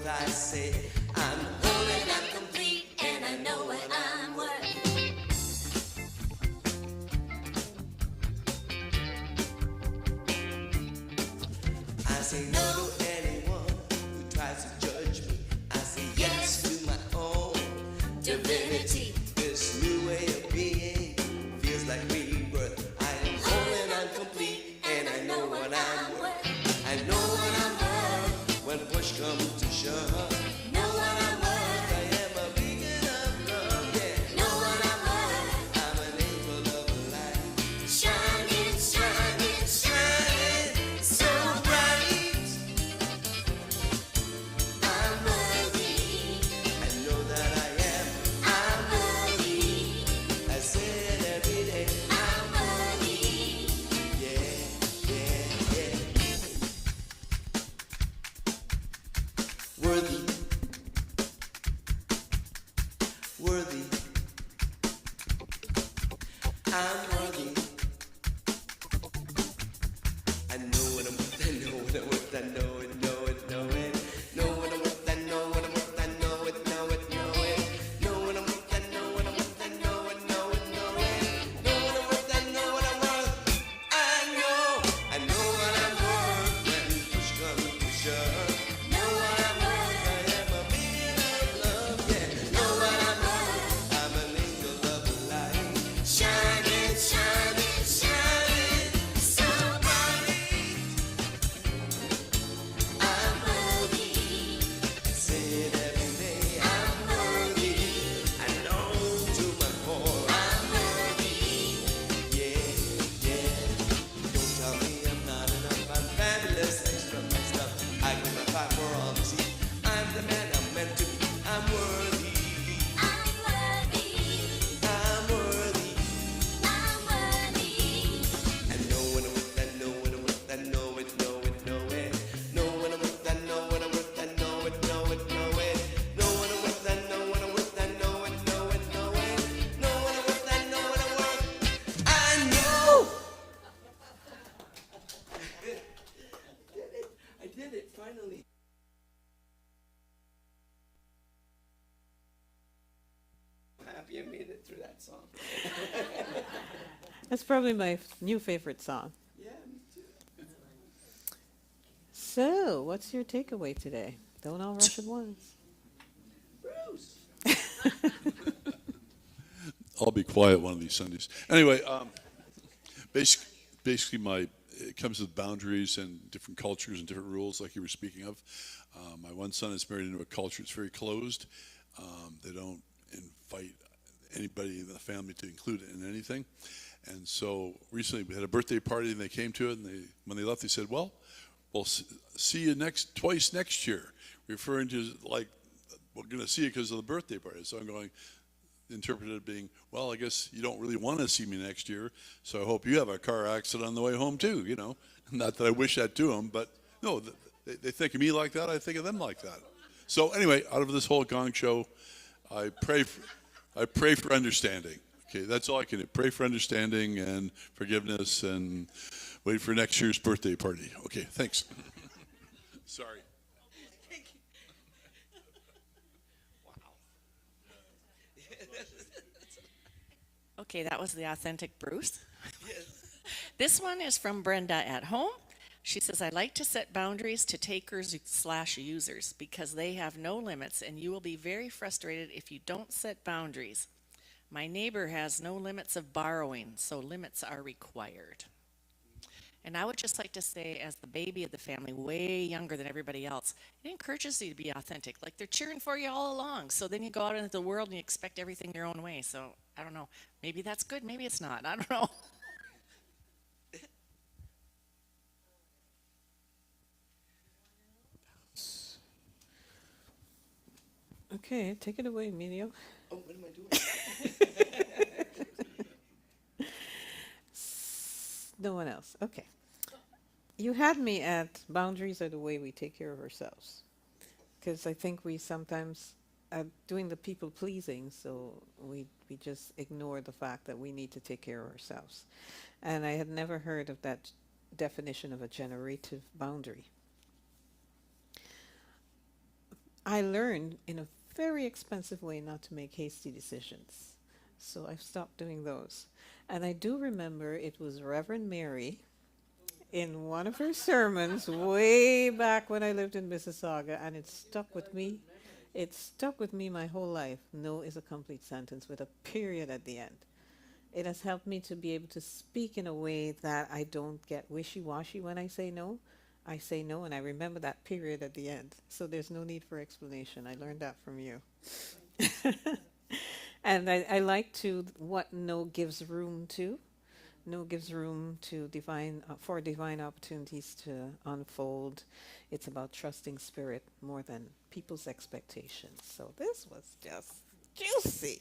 I say. I'm whole and I'm complete, and I know what I'm worth. I say no to anyone who tries to judge me. I say yes to my own divinity. This new way of being feels like rebirth. I am whole and I'm complete, and I know what I'm worth. I know what I'm worth when push comes to shove. Know what I'm worth. I am a beacon of love, yeah. Know what I'm worth. I'm an angel of light. Shining, shining, shining so bright. I'm worthy. I know that I am. I'm worthy. I say it every day. I'm worthy. Yeah, yeah, yeah. Worthy. Worthy. I'm worthy. I know what I'm worth. I know what I'm worth. I know it, know it, know it. Know what I'm worth. I know what I'm worth. I know it, know it, know it. Know what I'm worth. I know what I'm worth. I know it, know it, know it. Know what I'm worth. I know what I'm worth. I know what I'm worth. When push comes to shove. Know what I'm worth. I am a beacon of love, yeah. Know what I'm worth. I'm an angel of light. Shining, shining, shining so bright. I'm worthy. Say it every day. I'm worthy. I know to my core. I'm worthy. Yeah, yeah. Don't tell me I'm not enough. I'm fabulous, extra messed up. I give my fight for all to see. I'm the man I'm meant to be. I'm worthy. I'm worthy. I'm worthy. I'm worthy. I know what I'm worth. I know what I'm worth. I know it, know it, know it. Know what I'm worth. I know what I'm worth. I know it, know it, know it. Know what I'm worth. I know what I'm worth. I know it, know it, know it. Know what I'm worth. I know what I'm worth. I know. I did it finally. Happy I made it through that song. That's probably my new favorite song. Yeah, me too. So, what's your takeaway today? Don't all rush at once. Bruce. I'll be quiet one of these Sundays. Anyway, basically, it comes with boundaries and different cultures and different rules, like you were speaking of. My one son is married into a culture that's very closed. They don't invite anybody in the family to include it in anything. And so recently we had a birthday party and they came to it, and when they left, they said, "Well, we'll see you twice next year," referring to like we're going to see you because of the birthday party. So I'm going. Interpreted it being, well, I guess you don't really want to see me next year, so I hope you have a car accident on the way home too, you know. Not that I wish that to them, but no, they think of me like that, I think of them like that. So anyway, out of this whole gong show, I pray for understanding. Okay, that's all I can do. Pray for understanding and forgiveness and wait for next year's birthday party. Okay, thanks. Sorry. Okay, that was the authentic Bruce. This one is from Brenda at home. She says, "I like to set boundaries to takers/users because they have no limits, and you will be very frustrated if you don't set boundaries. My neighbor has no limits of borrowing, so limits are required." And I would just like to say, as the baby of the family, way younger than everybody else, it encourages you to be authentic. Like they're cheering for you all along. So then you go out into the world and you expect everything your own way. So I don't know. Maybe that's good. Maybe it's not. I don't know. Okay, take it away, Emilio. Oh, what am I doing? No one else. Okay. You had me at boundaries are the way we take care of ourselves. Because I think we sometimes are doing the people pleasing, so we just ignore the fact that we need to take care of ourselves. And I had never heard of that definition of a generative boundary. I learned in a very expensive way not to make hasty decisions. So I've stopped doing those. And I do remember it was Reverend Mary in one of her sermons way back when I lived in Mississauga, and it stuck with me. It stuck with me my whole life. No is a complete sentence with a period at the end. It has helped me to be able to speak in a way that I don't get wishy-washy when I say no. I say no, and I remember that period at the end. So there's no need for explanation. I learned that from you. And I like to what no gives room to. No gives room to for divine opportunities to unfold. It's about trusting spirit more than people's expectations. So this was just juicy.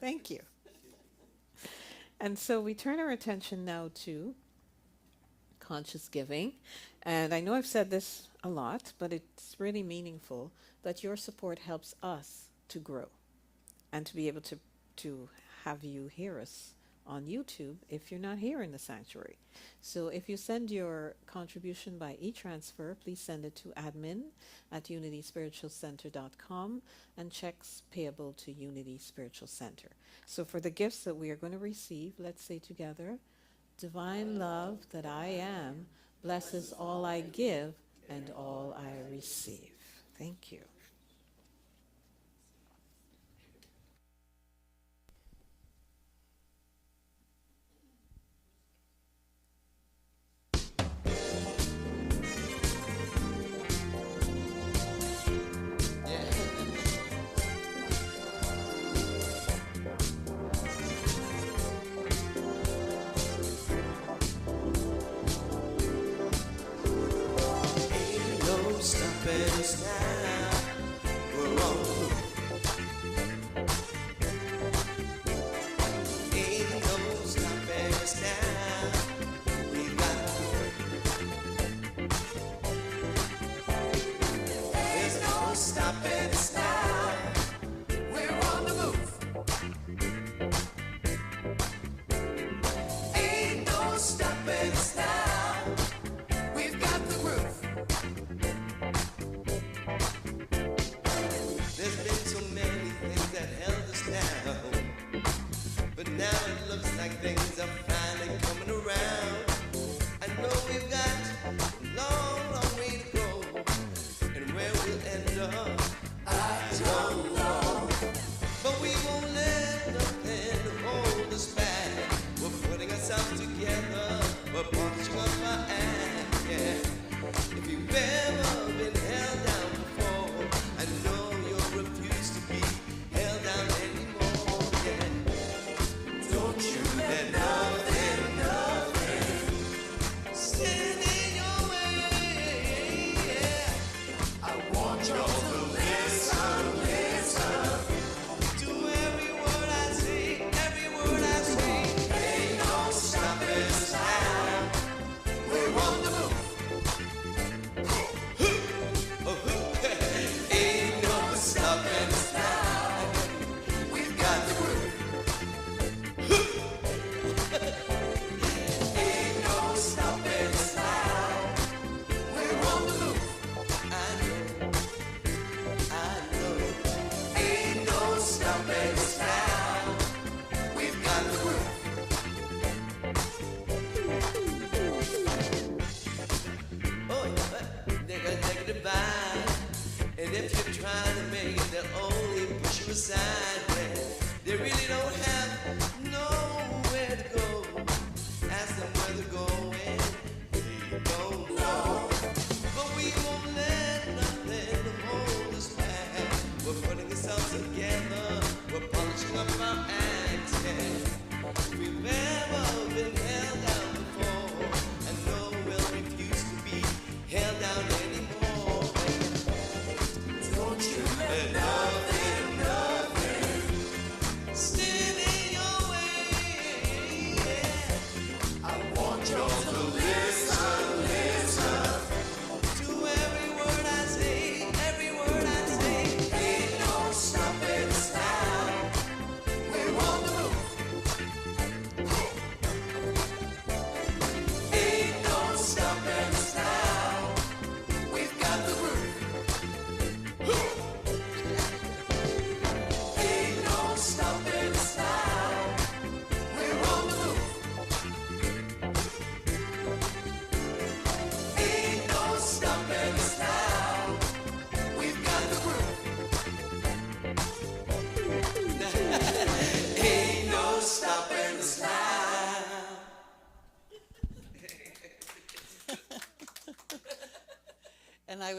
Thank you. And so we turn our attention now to conscious giving. And I know I've said this a lot, but it's really meaningful that your support helps us to grow and to be able to have you hear us on YouTube if you're not here in the sanctuary. So if you send your contribution by e-transfer, please send it to admin@unityspiritualcenter.com and checks payable to Unity Spiritual Center. So for the gifts that we are going to receive, let's say together, divine love that I am blesses all I give and all I receive. Thank you.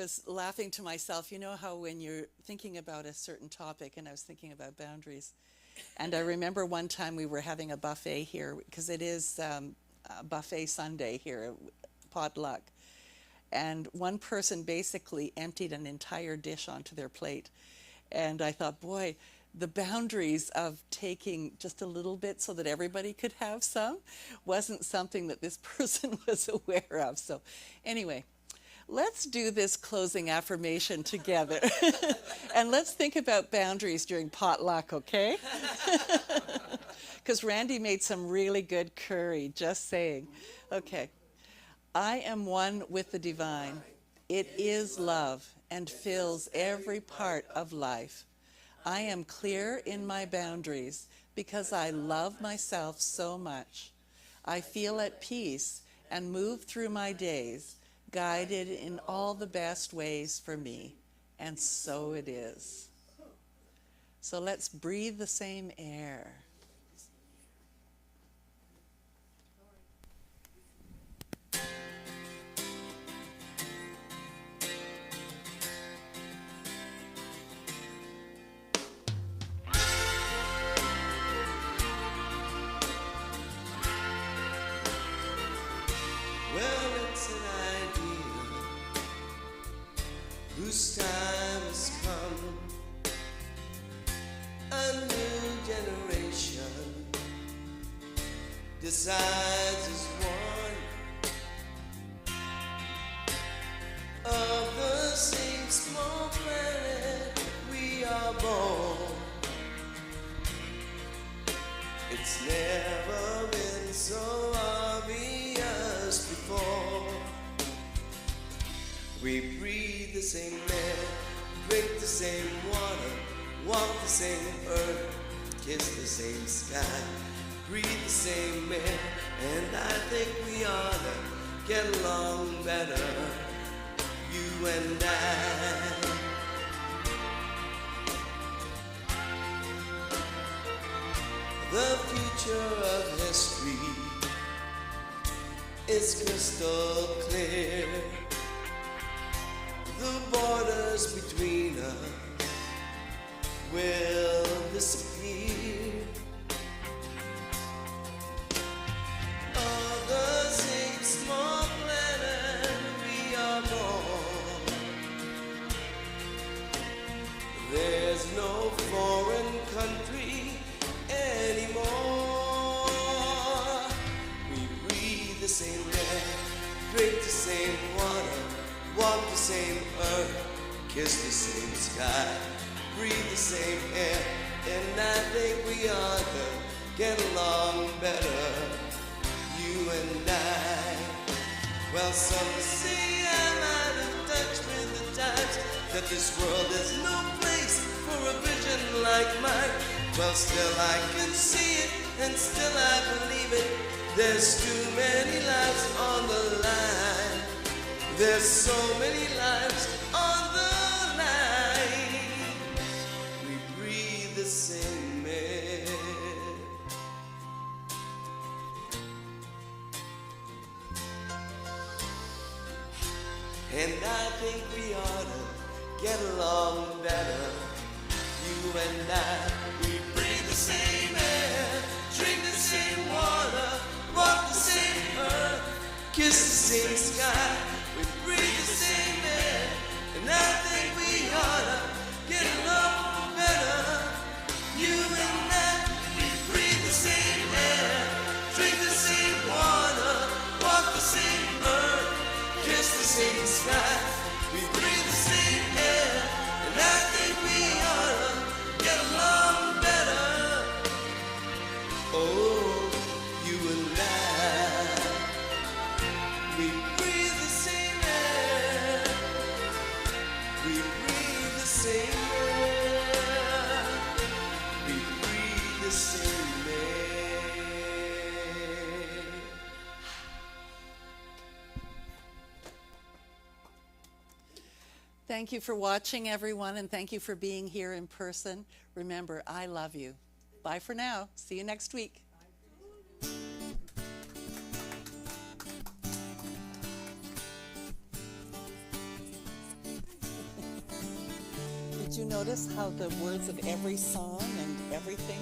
was laughing to myself. You know how when you're thinking about a certain topic, and I was thinking about boundaries. And I remember one time we were having a buffet here, because it is a buffet Sunday here, potluck. And one person basically emptied an entire dish onto their plate. And I thought, boy, the boundaries of taking just a little bit so that everybody could have some wasn't something that this person was aware of. So anyway, let's do this closing affirmation together. And let's think about boundaries during potluck, okay? Because Randy made some really good curry, just saying. Okay. I am one with the divine. It is love and fills every part of life. I am clear in my boundaries because I love myself so much. I feel at peace and move through my days, guided in all the best ways for me. And so it is. So let's breathe the same air. Well, it's an idea whose time has come. A new generation decides as one of the same small planet we are born. It's never been so obvious before. We breathe the same air, drink the same water, walk the same earth, kiss the same sky, breathe the same air, and I think we ought to get along better, you and I. The future of history is crystal clear. The borders between us will disappear. On the same small planet we are born. There's no foreign country anymore. We breathe the same air, drink the same water, walk the same earth, kiss the same sky, breathe the same air, and I think we ought to get along better, you and I. Well, some say I'm out of touch with the times, that this world is no place for a vision like mine. Well, still I can see it, and still I believe it. There's too many lives on the line. There's so many lives on the line. We breathe the same air. And I think we ought to get along better, you and I. We breathe the same air, drink the same water, walk the same earth, kiss the same sky. We breathe the same air, and I think we ought to get along better, you and I. We breathe the same air, drink the same water, walk the same earth, kiss the same sky. We breathe the same air, and I think we ought to get along better. Oh, you and I. We breathe the same air. We breathe the same air. We breathe the same air. Thank you for watching, everyone, and thank you for being here in person. Remember, I love you. Bye for now. See you next week. Did you notice how the words of every song and everything